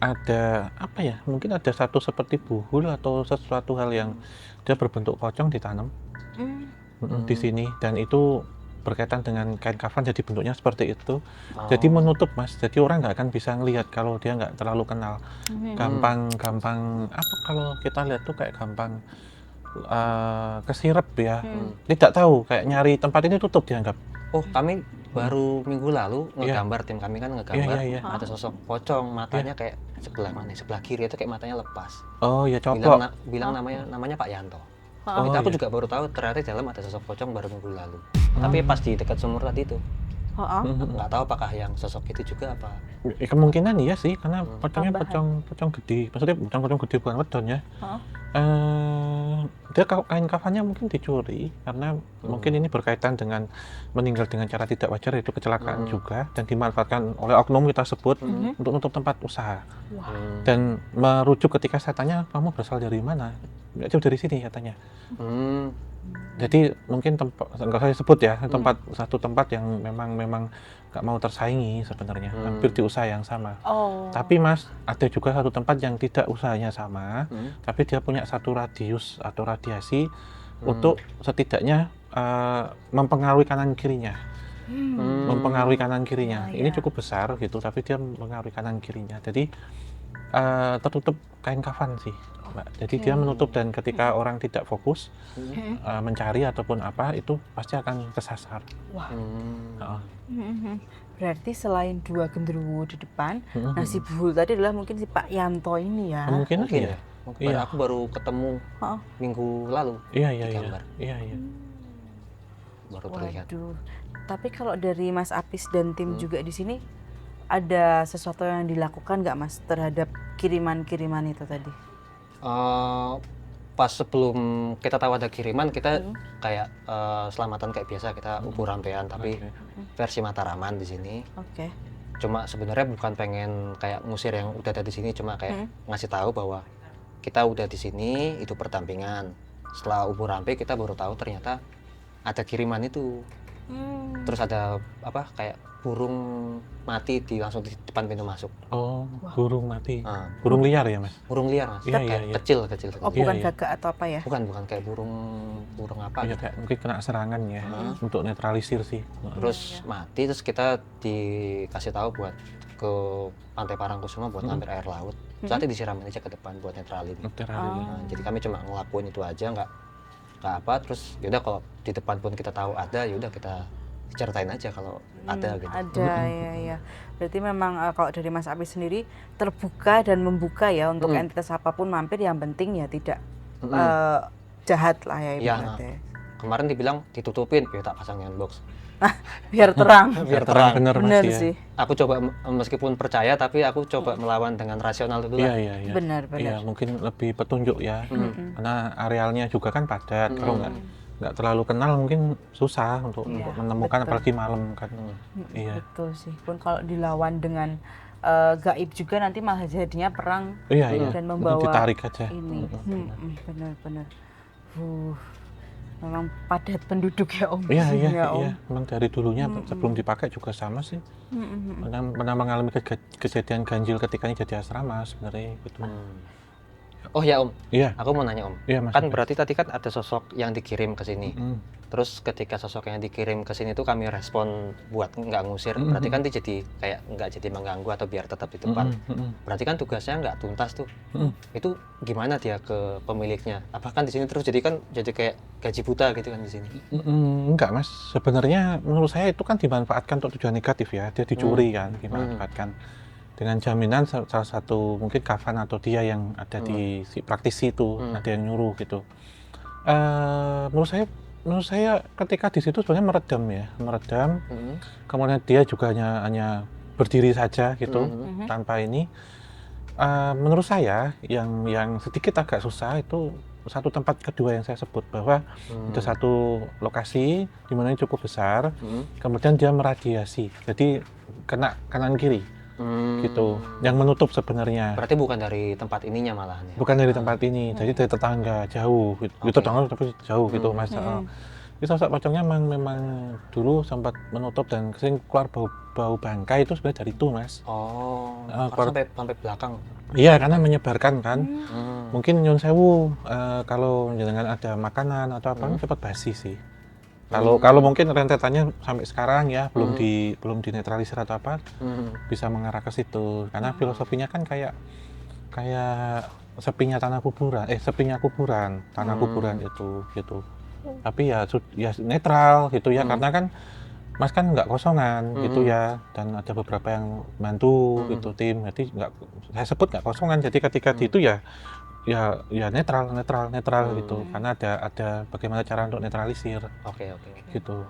Ada apa ya? Mungkin ada satu seperti buhul atau sesuatu hal yang dia berbentuk pocong ditanam di sini, dan itu berkaitan dengan kain kafan jadi bentuknya seperti itu. Oh. Jadi menutup Mas, jadi orang nggak akan bisa ngelihat kalau dia nggak terlalu kenal. Gampang apa kalau kita lihat tuh kayak gampang kesirep ya. Tidak tahu kayak nyari tempat ini tutup dianggap. Oh, kami baru minggu lalu ngegambar, tim kami kan ngegambar Iya. ada sosok pocong, matanya kayak sebelah mana? Sebelah kiri itu kayak matanya lepas. Oh ya coba. Bilang namanya Pak Yanto. Oh, Aku iya. juga baru tahu ternyata di dalam ada sosok pocong baru minggu lalu. Tapi pas di dekat sumur tadi itu, nggak tahu apakah yang sosok itu juga apa. Kemungkinan iya sih karena pocongnya Tambahan. pocong gede. Maksudnya pocong gede bukan wedon ya. Heeh. Dia kain kafannya mungkin dicuri karena mungkin ini berkaitan dengan meninggal dengan cara tidak wajar, itu kecelakaan juga, dan dimanfaatkan oleh oknum kita sebut untuk nutup tempat usaha. Dan merujuk ketika saya tanya, kamu berasal dari mana? Nggak jauh dari sini katanya. Jadi mungkin nggak saya sebut ya, satu tempat yang memang nggak mau tersaingi sebenarnya, hampir di usaha yang sama. Tapi Mas, ada juga satu tempat yang tidak usahanya sama, tapi dia punya satu radius atau radiasi untuk setidaknya mempengaruhi kanan kirinya. Mempengaruhi kanan kirinya. Ini cukup besar gitu, tapi dia mempengaruhi kanan kirinya. Jadi tertutup kain kafan sih, Mbak. Jadi dia menutup, dan ketika orang tidak fokus mencari ataupun apa, itu pasti akan kesasar. Wah. Heeh. Berarti selain 2 genderuwo di depan, nah si Buhul tadi adalah mungkin si Pak Yanto ini ya. Mungkin Mungkin ya. ya. Mungkin aku baru ketemu minggu lalu. Iya. Gambar. Iya. Baru terlihat. Waduh. Tapi kalau dari Mas Apis dan tim juga di sini, ada sesuatu yang dilakukan nggak Mas terhadap kiriman-kiriman itu tadi? Pas sebelum kita tahu ada kiriman, kita kayak selamatan kayak biasa, kita ubur rampean, tapi versi Mataraman di sini. Oke. Cuma sebenarnya bukan pengen kayak ngusir yang udah ada di sini, cuma kayak ngasih tahu bahwa kita udah di sini, itu perdampingan. Setelah ubur rampe kita baru tahu ternyata ada kiriman itu. Terus ada apa kayak burung mati langsung di depan pintu masuk. Oh, burung mati. Ah, Burung liar ya, Mas? burung liar Mas. Iya, Kayak iya. kecil. Oh, Iya, bukan iya. gagak atau apa ya? Bukan kayak burung apa Iya, gitu. kayak mungkin kena serangan ya, untuk netralisir sih. Terus mati, terus kita dikasih tahu buat ke Pantai Parangkusumo buat ngambil air laut. Terus nanti disiramin aja ke depan buat netralin. Netralin. Nah, jadi kami cuma ngelakuin itu aja, nggak apa. Terus yaudah kalau di depan pun kita tahu ada, yaudah kita ceritain aja kalau ada gitu. Ada, ya. Berarti memang kalau dari Mas Apis sendiri terbuka dan membuka ya untuk entitas apapun mampir, yang penting ya tidak jahat lah ya Iya, ibaratnya. Kemarin dibilang ditutupin, ya tak pasang box. Biar terang. Biar terang. Bener, Mas, Bener ya. sih. Aku coba meskipun percaya, tapi aku coba melawan dengan rasional dulu lah. Iya. Benar. Iya, mungkin lebih petunjuk ya. Karena arealnya juga kan padat. Kalau nggak terlalu kenal mungkin susah untuk menemukan, betul. apalagi malam kan. Iya. Betul sih. Pun kalau dilawan dengan gaib juga nanti malah jadinya perang Iya. dan Mungkin membawa ditarik aja. ini. Benar. Memang padat penduduk ya Om. Iya. Ya, Om. Memang dari dulunya sebelum dipakai juga sama sih. Pernah mengalami kejadian ganjil ketika ini jadi asrama sebenarnya gitu. Oh ya Om, Iya. aku mau nanya Om. Iya, Mas. Kan berarti tadi kan ada sosok yang dikirim ke sini. Terus ketika sosok yang dikirim ke sini tuh kami respon buat nggak ngusir. Berarti kan dia jadi kayak nggak jadi mengganggu atau biar tetap di depan. Berarti kan tugasnya nggak tuntas tuh. Itu gimana dia ke pemiliknya? Apa kan di sini terus jadi kayak gaji buta gitu kan di sini? Enggak, Mas. Sebenarnya menurut saya itu kan dimanfaatkan untuk tujuan negatif ya. Dia dicuri kan, dimanfaatkan. Dengan jaminan salah satu mungkin kafan atau dia yang ada di si praktisi itu, ada yang nyuruh gitu. Menurut saya ketika di situ sebenarnya meredam. Kemudian dia juga hanya berdiri saja gitu, tanpa ini. Menurut saya yang sedikit agak susah itu satu tempat kedua yang saya sebut, bahwa ada satu lokasi di mana ini cukup besar, kemudian dia meradiasi, jadi kena kanan kiri gitu, yang menutup sebenarnya. Berarti bukan dari tempat ininya malahan ya? Bukan dari tempat ini, jadi dari tetangga jauh, gitu tetangga tapi jauh gitu, Mas. Itu sosok pocongnya memang dulu sempat menutup dan sering keluar bau bangkai, itu sebenarnya dari itu, Mas. Oh, Keluar- sampai belakang. Iya, karena menyebarkan kan. Mungkin nyun sewu, kalau jangan ada makanan atau apa, cepat basi sih. Kalau mungkin rentetannya sampai sekarang ya belum Hmm. belum dinetralisir atau apa, bisa mengarah ke situ. Karena filosofinya kan kayak sepinya kuburan, tanah kuburan itu gitu. Tapi ya ya netral gitu ya, karena kan Mas kan nggak kosongan gitu ya, dan ada beberapa yang bantu gitu tim, jadi nggak, saya sebut nggak kosongan. Jadi ketika di itu ya netral gitu, karena ada bagaimana cara untuk netralisir Oke. gitu.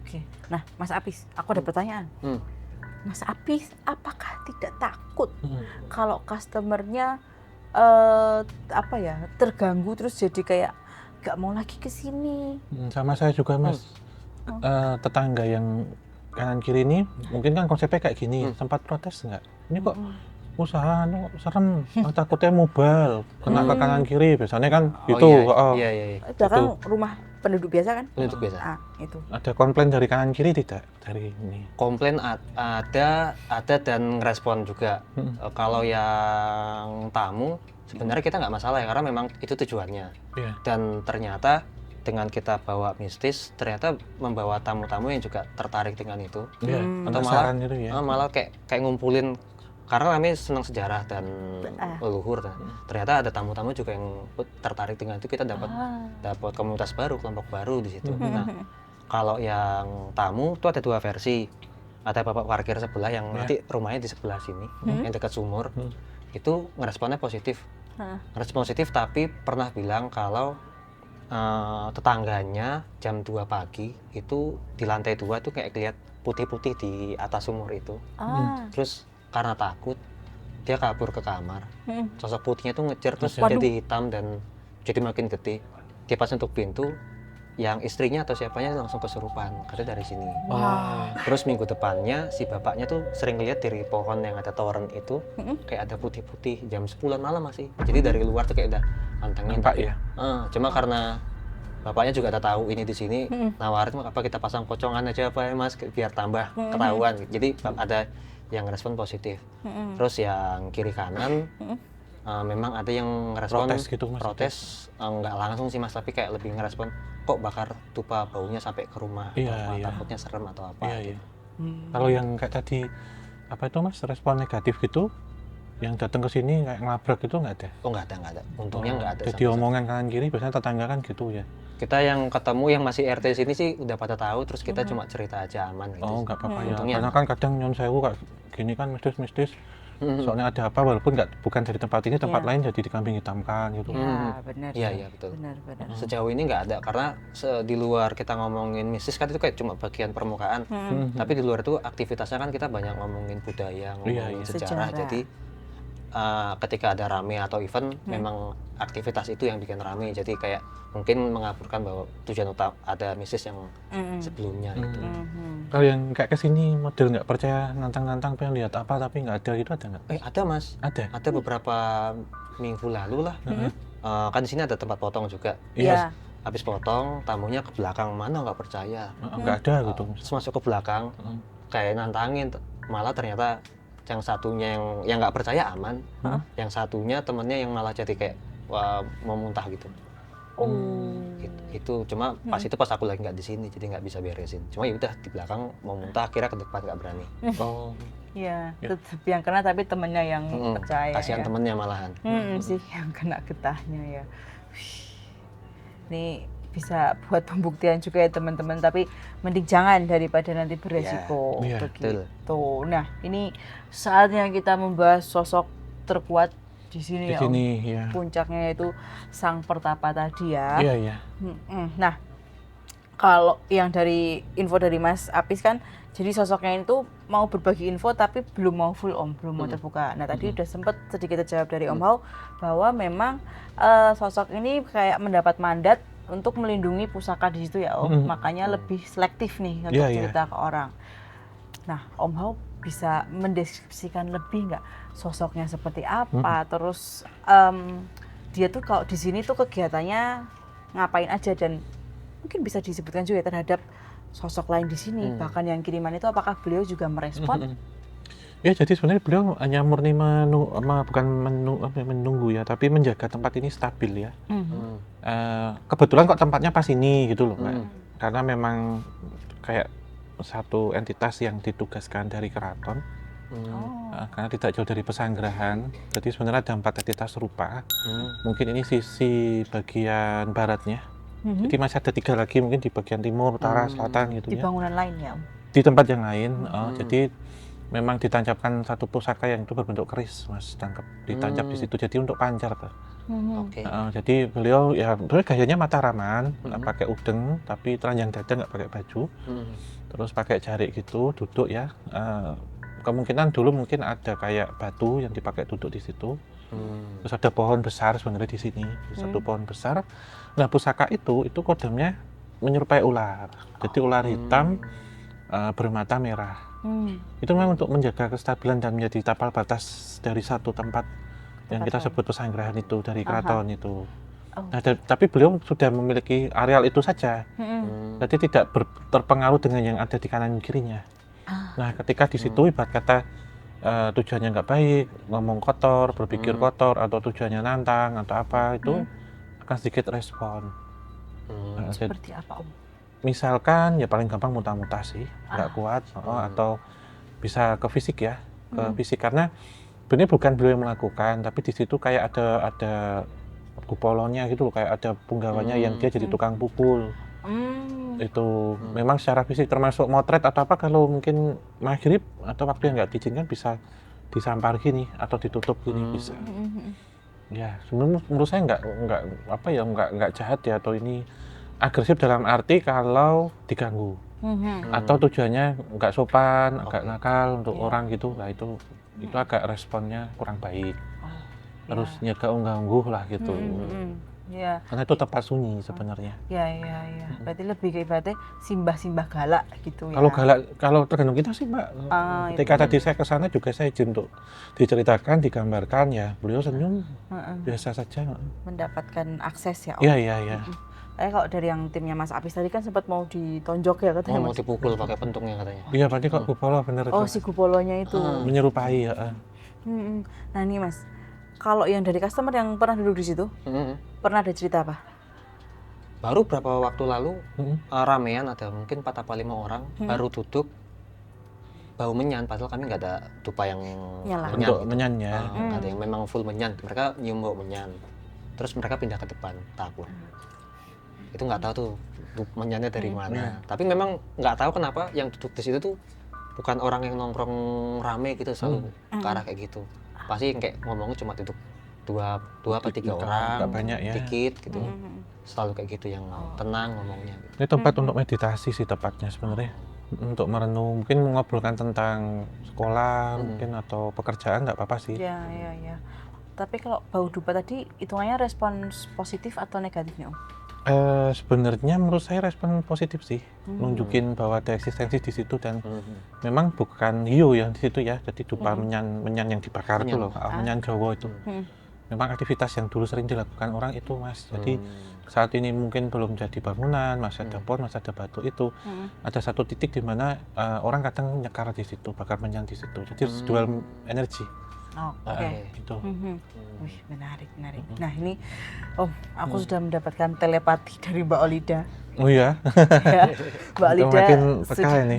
Oke. Nah, Mas Apis, aku ada pertanyaan. Mas Apis, apakah tidak takut kalau customernya apa ya, terganggu terus jadi kayak gak mau lagi ke sini? Sama saya juga Mas. Tetangga yang kanan kiri ini mungkin kan konsepnya kayak gini, sempat protes nggak? Ini kok usaha serem, takutnya mobile kena ke kanan kiri, biasanya kan gitu. Iya. Itu kan rumah penduduk biasa kan? Penduduk biasa. Itu. Ada komplain dari kanan kiri tidak dari ini? Komplain ada dan respon juga. Kalau yang tamu sebenarnya kita nggak masalah ya, karena memang itu tujuannya. Iya. Dan ternyata dengan kita bawa mistis, ternyata membawa tamu-tamu yang juga tertarik dengan itu. Iya. Atau Penasaran gitu ya. malah kayak ngumpulin, karena kami senang sejarah dan leluhur. Ternyata ada tamu-tamu juga yang tertarik dengan itu, kita dapat komunitas baru, kelompok baru di situ. Nah, kalau yang tamu itu ada 2 versi. Ada bapak parkir sebelah yang nanti rumahnya di sebelah sini, yang dekat sumur. Itu ngeresponnya positif. Respon positif, tapi pernah bilang kalau tetangganya jam 2 pagi itu di lantai 2 tuh kayak lihat putih-putih di atas sumur itu. Terus karena takut dia kabur ke kamar. Sosok putihnya tuh ngejar terus jadi hitam dan jadi makin gede. Dia pas untuk pintu, yang istrinya atau siapanya langsung kesurupan, katanya dari sini. Terus minggu depannya si bapaknya tuh sering lihat dari pohon yang ada toren itu kayak ada putih-putih jam 10 malam masih. Jadi dari luar tuh kayak udah pantengin. Nampak ya? Cuma karena bapaknya juga ada tahu ini di sini, nawarin apa kita pasang pocongan aja apa ya Mas, biar tambah ketahuan. Jadi ada yang respon positif. Terus yang kiri kanan memang ada yang ngerespon Protes gitu, Mas? protes, nggak langsung sih Mas, tapi kayak lebih ngerespon kok bakar tupa, baunya sampai ke rumah, atau apa, takutnya serem atau apa. Iya. Kalau yang kayak tadi apa itu Mas, respon negatif gitu, yang datang ke sini kayak ngelabrak itu nggak ada? Oh nggak ada. Untungnya nggak ada. Jadi omongan kanan kiri biasanya tetangga kan gitu ya? Kita yang ketemu yang masih RT sini sih udah pada tahu, terus kita cuma cerita aja aman gitu. Oh nggak apa-apa ya, Untungnya karena kan kadang nyon sewu kayak gini kan mistis. Soalnya ada apa, walaupun bukan dari tempat ini, tempat lain jadi dikambing hitamkan gitu. Ya, benar. Iya betul. Benar. Sejauh ini nggak ada, karena di luar kita ngomongin mistis kan itu kayak cuma bagian permukaan. Tapi di luar itu aktivitasnya kan kita banyak ngomongin budaya, ngomongin sejarah. Jadi ketika ada rame atau event, memang aktivitas itu yang bikin rame. Jadi kayak mungkin mengaburkan bahwa tujuan utama ada mistis yang sebelumnya itu. Kalau yang kayak kesini model nggak percaya, nantang-nantang pengen lihat apa tapi nggak ada gitu, ada nggak? Ada Mas. Ada beberapa minggu lalu lah. Kan di sini ada tempat potong juga. Iya. Habis potong, tamunya ke belakang, mana nggak percaya. Nggak ada gitu. Terus masuk ke belakang, kayak nantangin. Malah ternyata yang satunya yang nggak percaya aman, yang satunya temennya yang malah jadi kayak mau muntah gitu. Itu cuma pas aku lagi nggak di sini, jadi nggak bisa beresin. Cuma ya udah di belakang mau muntah, akhirnya ke depan nggak berani. Iya, tetap yang kena tapi temennya yang percaya. Kasihan temennya malahan. Sih yang kena getahnya ya. Ini bisa buat pembuktian juga ya teman-teman, tapi mending jangan daripada nanti beresiko begitu. Nah, ini saatnya kita membahas sosok terkuat di sini ya Om. Ya. Puncaknya itu sang pertapa tadi ya. Iya. Nah, kalau yang dari info dari Mas Apis kan, jadi sosoknya itu mau berbagi info tapi belum mau full Om, belum mau terbuka. Nah tadi udah sempet sedikit terjawab dari Om Hao bahwa memang sosok ini kayak mendapat mandat untuk melindungi pusaka di situ ya Om, makanya lebih selektif nih untuk cerita ke orang. Nah Om Hao bisa mendeskripsikan lebih nggak sosoknya seperti apa, terus dia tuh kalau di sini tuh kegiatannya ngapain aja, dan mungkin bisa disebutkan juga terhadap sosok lain di sini, bahkan yang kiriman itu apakah beliau juga merespon? Ya, jadi sebenarnya beliau hanya murni bukan menunggu ya, tapi menjaga tempat ini stabil ya. Kebetulan kok tempatnya pas ini gitu loh, Mbak. Karena memang kayak satu entitas yang ditugaskan dari keraton, karena tidak jauh dari pesanggerahan. Jadi sebenarnya ada 4 entitas serupa. Mungkin ini sisi bagian baratnya. Jadi masih ada 3 lagi mungkin di bagian timur, utara, selatan gitu Di ya. bangunan lain ya Om? Di tempat yang lain. Jadi memang ditancapkan satu pusaka yang itu berbentuk keris, Mas, ditancap di situ. Jadi untuk pancar tuh. Oke. Jadi beliau ya sebenarnya gayanya Mataraman, nggak pakai udeng, tapi telanjang dada, nggak pakai baju. Terus pakai jarik gitu, duduk ya. Kemungkinan dulu mungkin ada kayak batu yang dipakai duduk di situ. Terus ada pohon besar sebenarnya di sini, satu pohon besar. Nah, pusaka itu kodamnya menyerupai ular. Jadi ular hitam bermata merah. Itu memang untuk menjaga kestabilan dan menjadi tapal batas dari satu tempat yang kita sebut pesanggerahan itu, dari keraton itu. Nah, tapi beliau sudah memiliki areal itu saja. Jadi tidak terpengaruh dengan yang ada di kanan kirinya. Nah, ketika di situ ibarat kata tujuannya nggak baik, ngomong kotor, berpikir kotor, atau tujuannya nantang atau apa, itu akan sedikit respon. Seperti apa Om? Misalkan ya paling gampang muntah-muntah sih, nggak kuat, atau bisa ke fisik ya, ke fisik, karena sebenarnya bukan beliau yang melakukan, tapi di situ kayak ada kupolonnya gitu loh, kayak ada punggawanya yang dia jadi tukang pukul. Itu memang secara fisik, termasuk motret atau apa, kalau mungkin maghrib atau waktu yang nggak diizinkan bisa disampar gini atau ditutup gini bisa. Ya sebenarnya menurut saya nggak jahat ya, atau ini agresif dalam arti kalau diganggu atau tujuannya nggak sopan, agak nakal untuk orang gitu. Nah itu agak responnya kurang baik. Terus nyaga unggah-ungguh lah gitu. Ya. Karena itu tempat sunyi sebenarnya. Ya. Berarti lebih ke ibaratnya simbah-simbah galak gitu ya. Kalau galak, kalau tergantung kita sih, Mbak. Ketika tadi saya ke sana juga saya izin untuk diceritakan, digambarkan ya. Beliau senyum biasa saja. Mendapatkan akses ya Om. Iya. Kalau dari yang timnya Mas Apis tadi kan sempat mau ditonjok ya katanya. Mau dipukul pakai pentungnya katanya. Iya, berarti kok Kupolo bener. Oh, si Kupolonya itu. Menyerupai ya. Nah nih Mas, kalau yang dari customer yang pernah duduk di situ, pernah ada cerita apa? Baru beberapa waktu lalu ramean, ada mungkin 4 atau 5 orang baru duduk, bau menyan, padahal kami nggak ada dupa yang Nyala. menyan. Untuk menyan ya. Ada yang memang full menyan, mereka nyium bau menyan. Terus mereka pindah ke depan, takut. Itu nggak tahu tuh menyannya dari mana. Tapi memang nggak tahu kenapa yang duduk di situ tuh bukan orang yang nongkrong rame gitu, selalu ke arah kayak gitu. Pasti kayak ngomongnya cuma duduk dua atau 3 orang, nggak banyak ya. dikit gitu. Selalu kayak gitu yang tenang ngomongnya. Ini tempat untuk meditasi sih tepatnya sebenarnya. Untuk merenung, mungkin mengobrolkan tentang sekolah mungkin atau pekerjaan, nggak apa-apa sih. Ya. Tapi kalau bau dupa tadi, hitungannya respons positif atau negatifnya Om? Sebenarnya menurut saya respon positif sih, nunjukin bahwa ada eksistensi di situ, dan memang bukan hiu yang di situ ya, jadi dupa menyan yang dibakar itu loh, menyan Jawa itu. Memang aktivitas yang dulu sering dilakukan orang itu, Mas. Jadi saat ini mungkin belum jadi bangunan, masih ada pohon, masih ada batu itu. Ada satu titik di mana orang kadang nyekar di situ, bakar menyan di situ. Jadi dual energi. Oke. Itu. Wih, menarik. Nah ini, aku sudah mendapatkan telepati dari Mbak Olida. Oh iya. Ya, Mbak Olida Makin peka sudah, ini.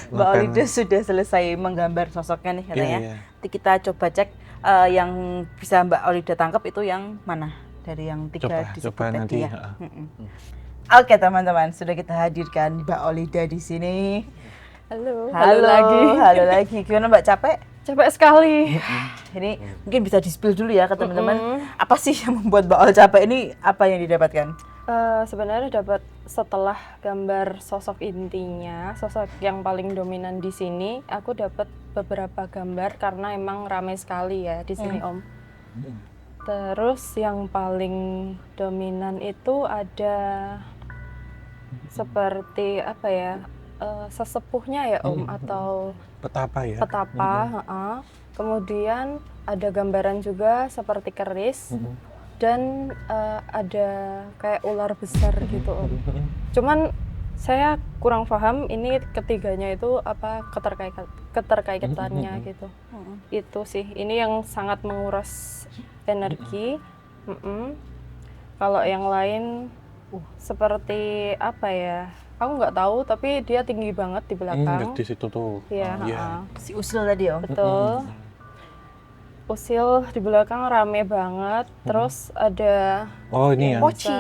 Mbak Olida sudah selesai menggambar sosoknya nih katanya. Iya. Nanti kita coba cek yang bisa Mbak Olida tangkap itu yang mana dari yang 3 disebut Coba nanti. tadi ya. Oke teman-teman, sudah kita hadirkan Mbak Olida di sini. Halo Halo lagi. Gimana Mbak, capek? Capek sekali. Ini mungkin bisa di-spill dulu ya ke teman-teman. Apa sih yang membuat Mbak Ol capek ini? Apa yang didapatkan? Sebenarnya dapat setelah gambar sosok intinya, sosok yang paling dominan di sini, aku dapat beberapa gambar karena emang ramai sekali ya di sini Om. Terus yang paling dominan itu ada seperti apa ya? Sesepuhnya ya Om, atau Petapa ya. petapa. Kemudian ada gambaran juga seperti keris dan ada kayak ular besar gitu Om. keterkaitannya gitu. Itu sih, ini yang sangat menguras energi. Kalau yang lain seperti apa ya, aku nggak tahu, tapi dia tinggi banget di belakang. Di situ tuh. Iya, Iya. Si usil tadi Om. betul. Usil di belakang rame banget, terus ada Oh ini yang Poci.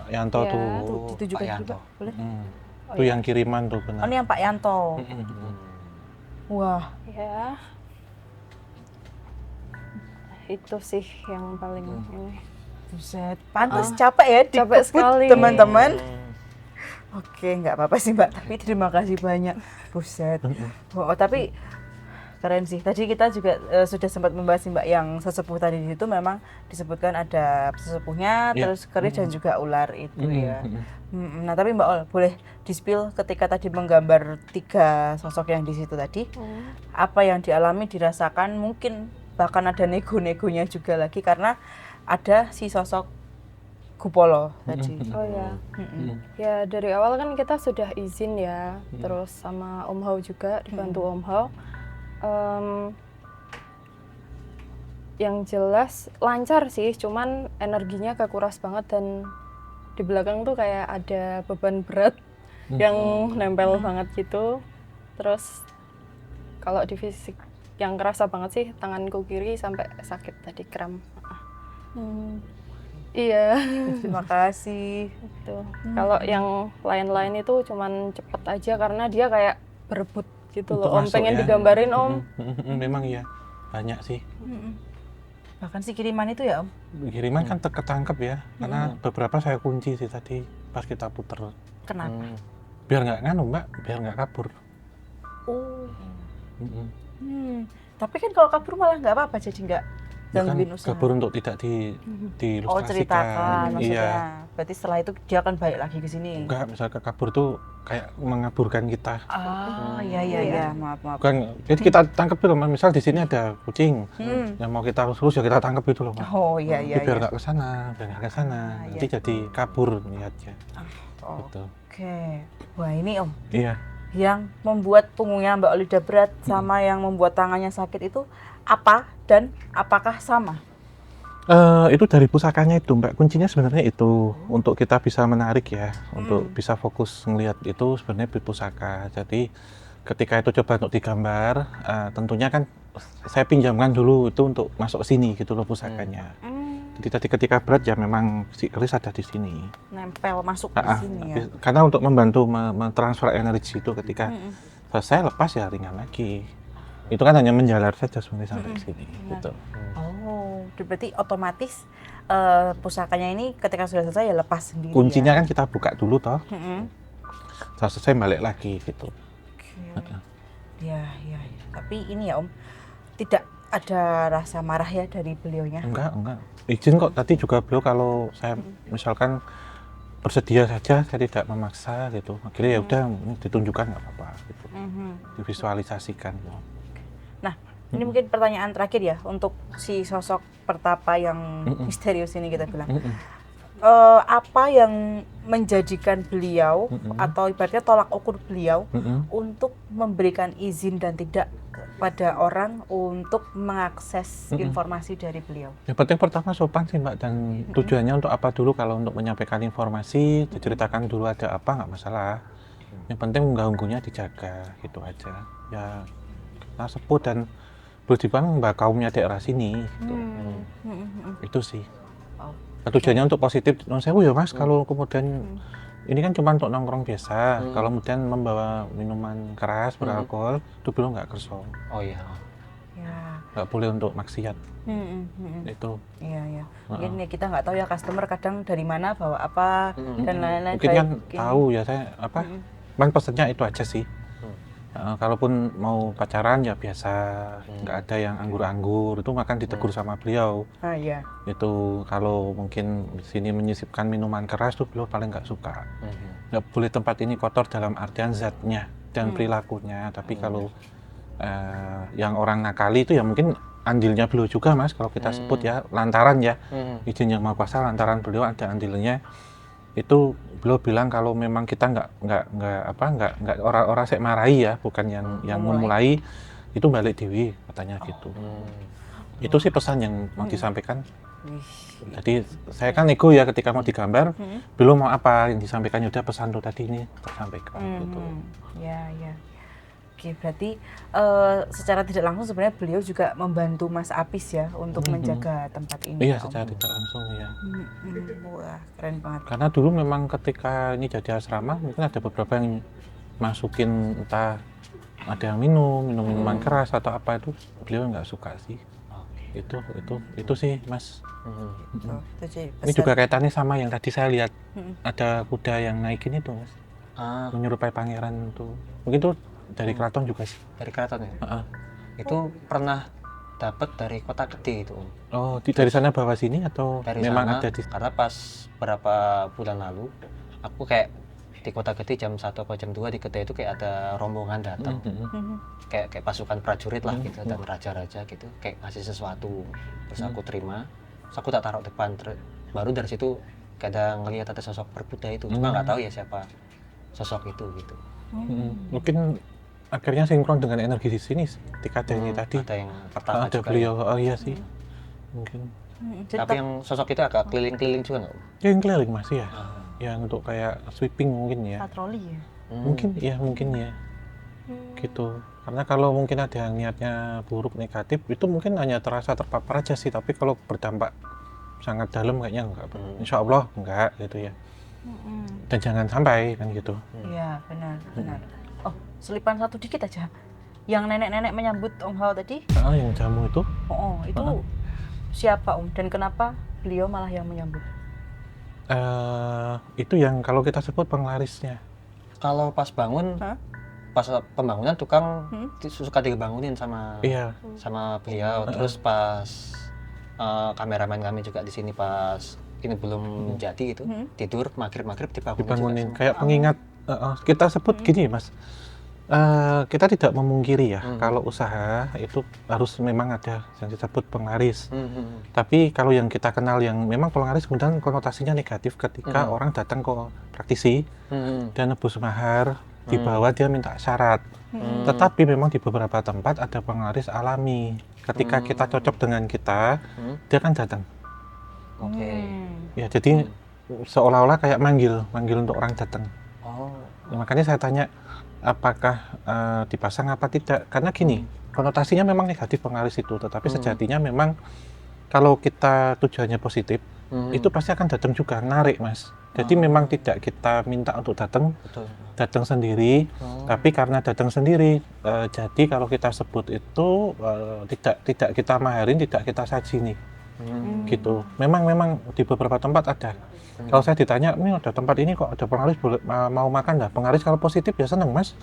Yanto Iya. tuh. Tuh, ditunjukkan Pak Yanto. juga, boleh? Itu yang kiriman tuh benar. Oh ini yang Pak Yanto. Wah, ya. Itu sih yang paling ini. buset. Pantas capek ya Capek dikebut, sekali. teman-teman. Oke, nggak apa-apa sih Mbak, tapi terima kasih banyak. Buset. Oh, tapi keren sih. Tadi kita juga sudah sempat membahas sih Mbak, yang sesepuh tadi itu memang disebutkan ada sesepuhnya, Ya. terus keris dan juga ular itu ya. Nah tapi Mbak Ol, boleh di-spill ketika tadi menggambar 3 sosok yang di situ tadi, apa yang dialami, dirasakan, mungkin bahkan ada nego-negonya juga lagi karena ada si sosok Gupolo tadi. Oh ya. Ya dari awal kan kita sudah izin ya, terus sama Om Hao juga, dibantu Om Hao. Yang jelas lancar sih, cuman energinya kekuras banget dan di belakang tuh kayak ada beban berat yang nempel banget gitu. Terus kalau di fisik yang kerasa banget sih tanganku kiri sampai sakit tadi, kram. Iya. Terima kasih. Gitu. Kalau yang lain-lain itu cuman cepet aja karena dia kayak berebut gitu Untuk loh. Om masuk pengen ya. digambarin Om. Memang iya, banyak sih. Bahkan si kiriman itu ya Om. Kiriman kan ketangkep ya, karena beberapa saya kunci sih tadi pas kita puter. Kenapa? Biar nggak nganu Mbak, biar nggak kabur. Oh. Tapi kan kalau kabur malah nggak apa-apa, jadi nggak Ya kan gangguin usaha. kabur untuk tidak Oh diilustrasikan. ceritakan maksudnya. Iya. Berarti setelah itu dia akan balik lagi ke sini. Enggak, misal kabur tuh kayak mengaburkan kita. Ah, iya. Maaf. Bukan, jadi kita tangkap dulu, misal di sini ada kucing, yang mau kita urus ya kita tangkap itu loh. Mbak. Oh iya. Jadi biar nggak ke sana, biar nggak ke sana. Nanti jadi kabur niatnya. Oh, Gitu. Oke. Wah ini Om, Iya. yang membuat punggungnya Mbak Olida berat sama yang membuat tangannya sakit itu apa dan apakah sama? Itu dari pusakanya itu Mbak, kuncinya sebenarnya itu untuk kita bisa menarik ya, untuk bisa fokus ngelihat itu sebenarnya di pusaka. Jadi ketika itu coba untuk digambar, tentunya kan saya pinjamkan dulu itu untuk masuk ke sini gitu loh pusakanya. Jadi tadi ketika berat ya memang si keris ada di sini. Nempel masuk di sini ya. Karena untuk membantu mentransfer energi itu ketika selesai lepas ya ringan lagi. Itu kan hanya menjalar saja sebenarnya sampai sini gitu. Oh, berarti otomatis pusakanya ini ketika sudah selesai ya lepas sendiri. Kuncinya ya? kan kita buka dulu toh. Setelah selesai balik lagi gitu. Oke. Ya. Tapi ini ya Om, tidak ada rasa marah ya dari beliaunya. Enggak. Izin kok tadi juga beliau kalau saya misalkan bersedia saja, saya tidak memaksa gitu. Akhirnya ya udah ditunjukkan nggak apa-apa gitu. Divisualisasikan. Nah, ini mungkin pertanyaan terakhir ya untuk si sosok pertapa yang misterius ini kita bilang. Apa yang menjadikan beliau atau ibaratnya tolak ukur beliau untuk memberikan izin dan tidak kepada orang untuk mengakses informasi dari beliau? Yang penting pertama sopan sih Mbak, dan tujuannya untuk apa dulu. Kalau untuk menyampaikan informasi, diceritakan dulu ada apa, nggak masalah. Yang penting unggah-ungguhnya dijaga gitu aja. Ya kita sebut dan boleh dibilang Mbak kaumnya daerah sini gitu. Itu sih. Tujuannya untuk positif. Non sewu ya Mas, kalau kemudian ini kan cuma untuk nongkrong biasa. Kalau kemudian membawa minuman keras beralkohol, itu belum nggak kerso. Oh iya. Ya. Nggak boleh untuk maksiat. Itu. Iya. Mungkin ya kita nggak tahu ya customer kadang dari mana bawa apa dan lain-lain. Mungkin kan tahu ya saya apa. Cuman pesannya itu aja sih. Kalaupun mau pacaran ya biasa, nggak ada yang anggur-anggur, itu makan ditegur sama beliau. Iya. Itu kalau mungkin di sini menyisipkan minuman keras tuh beliau paling nggak suka. Nggak boleh tempat ini kotor dalam artian zatnya dan perilakunya. Tapi kalau yang orang nakali itu ya mungkin andilnya beliau juga Mas, kalau kita sebut ya lantaran ya izin yang maha kuasa, lantaran beliau ada andilnya itu beliau bilang kalau memang kita nggak orang-orang sek marahi ya, bukan yang memulai itu balik dewi katanya gitu. Itu sih pesan yang mau disampaikan. Jadi saya kan ego ya ketika mau digambar, belum mau apa yang disampaikan udah pesan tuh tadi ini tersampaikan gitu. Ya. Oke, berarti secara tidak langsung sebenarnya beliau juga membantu Mas Apis ya untuk menjaga tempat ini. Iya, ya, Om? secara tidak langsung ya. Wah, keren banget. Karena dulu memang ketika ini jadi asrama mungkin ada beberapa yang masukin entah ada yang minum minuman keras atau apa, itu beliau nggak suka sih. Itu sih Mas. Itu jadi Ini pesan. juga kaitannya sama yang tadi saya lihat ada kuda yang naikin itu Mas, menyerupai pangeran tuh. Mungkin tuh dari keraton juga sih. Dari keraton ya. Itu pernah dapat dari Kota Gede itu, Om. Oh, dari sana bawa sini atau Dari memang sana, ada di? karena pas beberapa bulan lalu aku kayak di Kota Gede jam 1 atau jam 2 di Gede itu kayak ada rombongan datang, kayak pasukan prajurit lah gitu, dan raja-raja gitu kayak ngasih sesuatu, terus aku terima, terus aku tak taruh depan, baru dari situ kayak ada ngelihat ada sosok berkuda itu, cuma nggak tahu ya siapa sosok itu gitu. Mungkin akhirnya sinkron dengan energi di sini ketika ada ini tadi. Ada yang pertama Ada juga beliau, ya. oh iya sih. Mungkin. Tapi yang sosok itu agak keliling-keliling juga nggak, Om? Ya yang keliling masih ya. Yang untuk kayak sweeping mungkin ya. Patroli ya. Mungkin ya. Gitu. Karena kalau mungkin ada yang niatnya buruk negatif itu mungkin hanya terasa terpapar aja sih, tapi kalau berdampak sangat dalam kayaknya enggak. Insya Allah enggak gitu ya. Dan jangan sampai kan gitu. Iya, benar. Oh, selipan satu dikit aja. Yang nenek-nenek menyambut Om Hao tadi, Yang jamu itu itu siapa Om? Dan kenapa beliau malah yang menyambut? itu yang kalau kita sebut penglarisnya. Kalau pas bangun, pas pembangunan tukang suka dibangunin sama Iya. sama beliau. Terus pas kameramen kami juga di sini pas ini belum jadi itu tidur maghrib Dibangunin juga. kayak pengingat. Kita sebut gini Mas, kita tidak memungkiri ya kalau usaha itu harus memang ada yang disebut penglaris. Tapi kalau yang kita kenal yang memang penglaris kemudian konotasinya negatif ketika orang datang ke praktisi dan nebus mahar, di bawah dia minta syarat. Tetapi memang di beberapa tempat ada penglaris alami. Ketika kita cocok dengan kita, dia kan datang. Oke. Ya jadi seolah-olah kayak manggil untuk orang datang. Ya, makanya saya tanya apakah dipasang apa tidak, karena gini konotasinya memang negatif penglaris itu, tetapi sejatinya memang kalau kita tujuannya positif itu pasti akan datang juga, narik Mas. Jadi memang tidak kita minta untuk datang sendiri, tapi karena datang sendiri jadi kalau kita sebut itu tidak kita maharin, tidak kita sajini gitu. Memang di beberapa tempat ada. Kalau saya ditanya, ini ada tempat ini kok ada penglaris, mau makan dah? Penglaris kalau positif ya seneng Mas.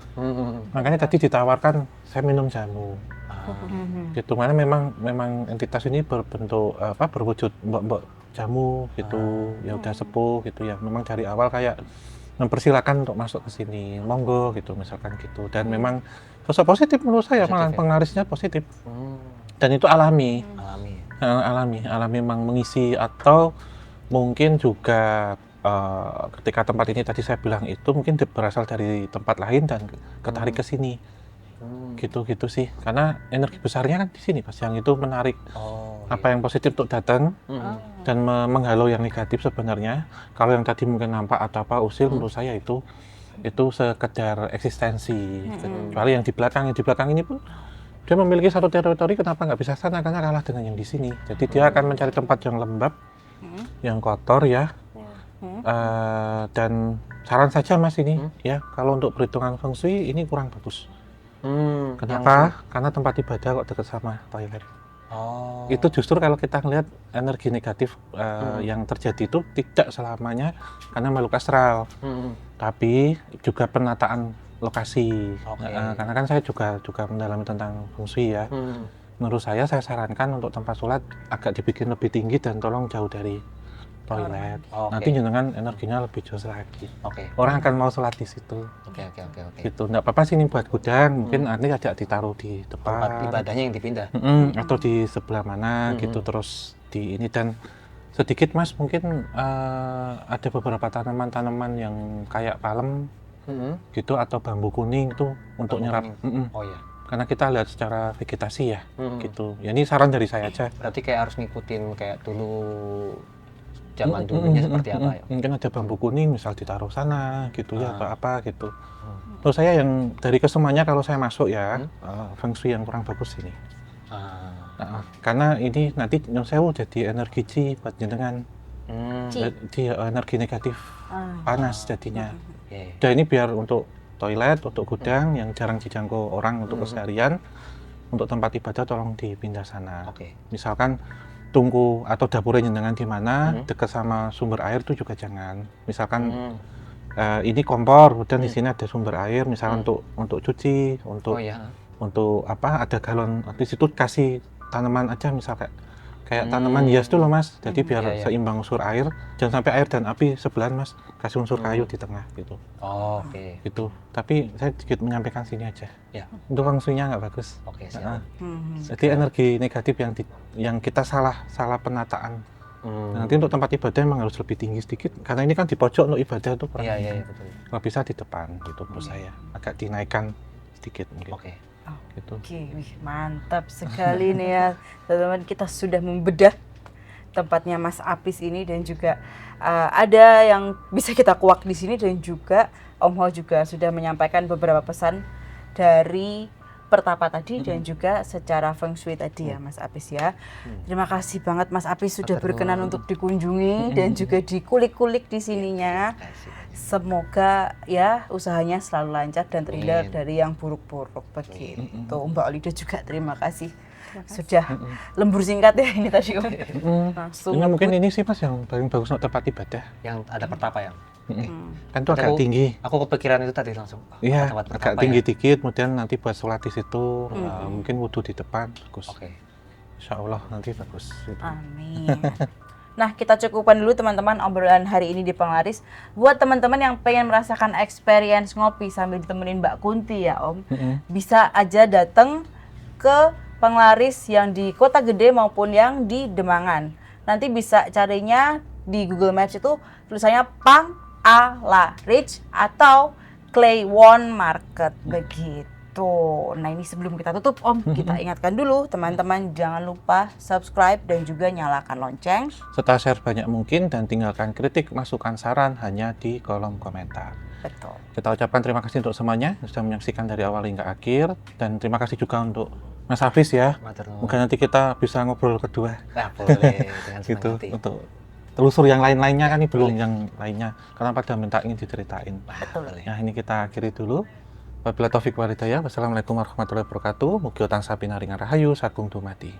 Makanya tadi ditawarkan saya minum jamu. Gitu, mana memang entitas ini berbentuk berwujud mbok jamu gitu, ya udah sepuh gitu ya. Memang dari awal kayak mempersilakan untuk masuk ke sini, monggo gitu misalkan gitu. Dan memang sosok positif menurut saya, malah penglarisnya positif. Dan itu alami memang mengisi, atau mungkin juga ketika tempat ini tadi saya bilang itu mungkin berasal dari tempat lain dan ketarik ke sini. Gitu sih, karena energi besarnya kan di sini Mas, yang itu menarik apa yang positif untuk datang dan menghalau yang negatif sebenarnya. Kalau yang tadi mungkin nampak atau apa usil, menurut saya itu sekedar eksistensi. Kecuali yang di belakang ini pun dia memiliki satu teritori, kenapa nggak bisa sana, karena kalah dengan yang di sini. Jadi dia akan mencari tempat yang lembab, yang kotor ya. Dan saran saja Mas ini ya, kalau untuk perhitungan feng shui ini kurang bagus. Kenapa? Karena tempat ibadah kok dekat sama toilet. Itu justru kalau kita ngelihat energi negatif yang terjadi itu tidak selamanya karena makhluk astral, tapi juga penataan lokasi. Karena kan saya juga mendalami tentang feng shui ya. Menurut saya sarankan untuk tempat sholat agak dibikin lebih tinggi dan tolong jauh dari toilet. Nanti jenengan energinya lebih jos lagi. Orang akan mau sholat di situ. Gitu. Nggak apa-apa sih ini buat gudang, mungkin nanti ajak ditaruh di depan. Tempat ibadahnya yang dipindah. Atau di sebelah mana gitu, terus di ini. Dan Sedikit Mas, mungkin ada beberapa tanaman-tanaman yang kayak palem gitu atau bambu kuning tuh untuk Bambu nyerap. kuning. Oh iya. Karena kita lihat secara vegetasi ya, gitu. Ya ini saran dari saya aja. Berarti kayak harus ngikutin kayak dulu zaman dulunya seperti apa ya? Mungkin ada bambu kuning misal ditaruh sana gitu ya, Ah. atau apa gitu. Terus saya yang dari kesemuanya kalau saya masuk ya, feng shui yang kurang bagus ini. Karena ini nanti nyun sewu jadi energi chi buat jenengan. Chi. Dia energi negatif, panas jadinya. Oke. Dan ini biar untuk toilet, untuk gudang yang jarang dijangkau orang untuk keseharian, untuk tempat ibadah tolong dipindah sana. Oke. Misalkan tungku atau dapurnya jenengan di mana, dekat sama sumber air itu juga jangan. Misalkan ini kompor, kemudian di sini ada sumber air, misalkan untuk cuci, Oh iya. untuk apa? Ada galon di situ kasih tanaman aja, misal kayak tanaman hias tuh loh Mas. Jadi biar Iya, iya. seimbang unsur air, jangan sampai air dan api sebelahan Mas. Kasih unsur kayu di tengah gitu. Oh, oke. Gitu. Tapi saya sedikit menyampaikan sini aja. Ya. Untuk feng shui-nya nggak bagus. Oke, Nah, siap. jadi energi negatif yang kita salah penataan. Nanti untuk tempat ibadah memang harus lebih tinggi sedikit karena ini kan di pojok untuk ibadah tuh kurang. Iya, betul. Nggak bisa di depan gitu menurut saya. Agak dinaikkan sedikit mungkin. Oke. Gitu. Oke, wih, mantap sekali nih ya teman-teman, kita sudah membedah tempatnya Mas Apis ini dan juga ada yang bisa kita kuak di sini dan juga Om Ho juga sudah menyampaikan beberapa pesan dari pertapa tadi dan juga secara feng shui tadi ya Mas Apis ya. Terima kasih banget Mas Apis sudah berkenan untuk dikunjungi dan juga dikulik-kulik di sininya. Semoga ya usahanya selalu lancar dan terhindar dari yang buruk-buruk begitu. Mbak Olida juga terima kasih. Sudah lembur singkat ya ini tadi Om. Langsung. Ini mungkin ini sih Mas yang paling bagus untuk tempat ibadah. Yang ada pertapa ya? Kan itu agak tinggi. Aku kepikiran itu tadi langsung. Iya, tempat agak pertapa tinggi ya? dikit, kemudian nanti buat sholat di situ, mungkin wudhu di depan, bagus. Oke. Insya Allah nanti bagus. Gitu. Amin. Nah, kita cukupkan dulu teman-teman obrolan hari ini di Penglaris. Buat teman-teman yang pengen merasakan experience ngopi sambil ditemenin Mbak Kunti ya Om, bisa aja datang ke Penglaris yang di Kota Gede maupun yang di Demangan. Nanti bisa carinya di Google Maps itu tulisannya Pang-A-La-Rich atau Claywon Market begitu. Nah ini sebelum kita tutup Om, kita ingatkan dulu teman-teman jangan lupa subscribe dan juga nyalakan lonceng. Serta share banyak mungkin dan tinggalkan kritik, masukan, saran hanya di kolom komentar. Betul. Kita ucapkan terima kasih untuk semuanya yang sudah menyaksikan dari awal hingga akhir, dan terima kasih juga untuk Mas Hafiz ya. Mungkin nanti kita bisa ngobrol kedua. Nah, boleh dengan senang Gitu hati. untuk telusur yang lain-lainnya kan ini belum yang lainnya karena pada minta ingin diceritain. Boleh. Nah ini kita akhiri dulu. Wabillahi taufiq wal hidayah. Wassalamualaikum warahmatullahi wabarakatuh. Mugi tansah pinaringan rahayu sagung dumadi.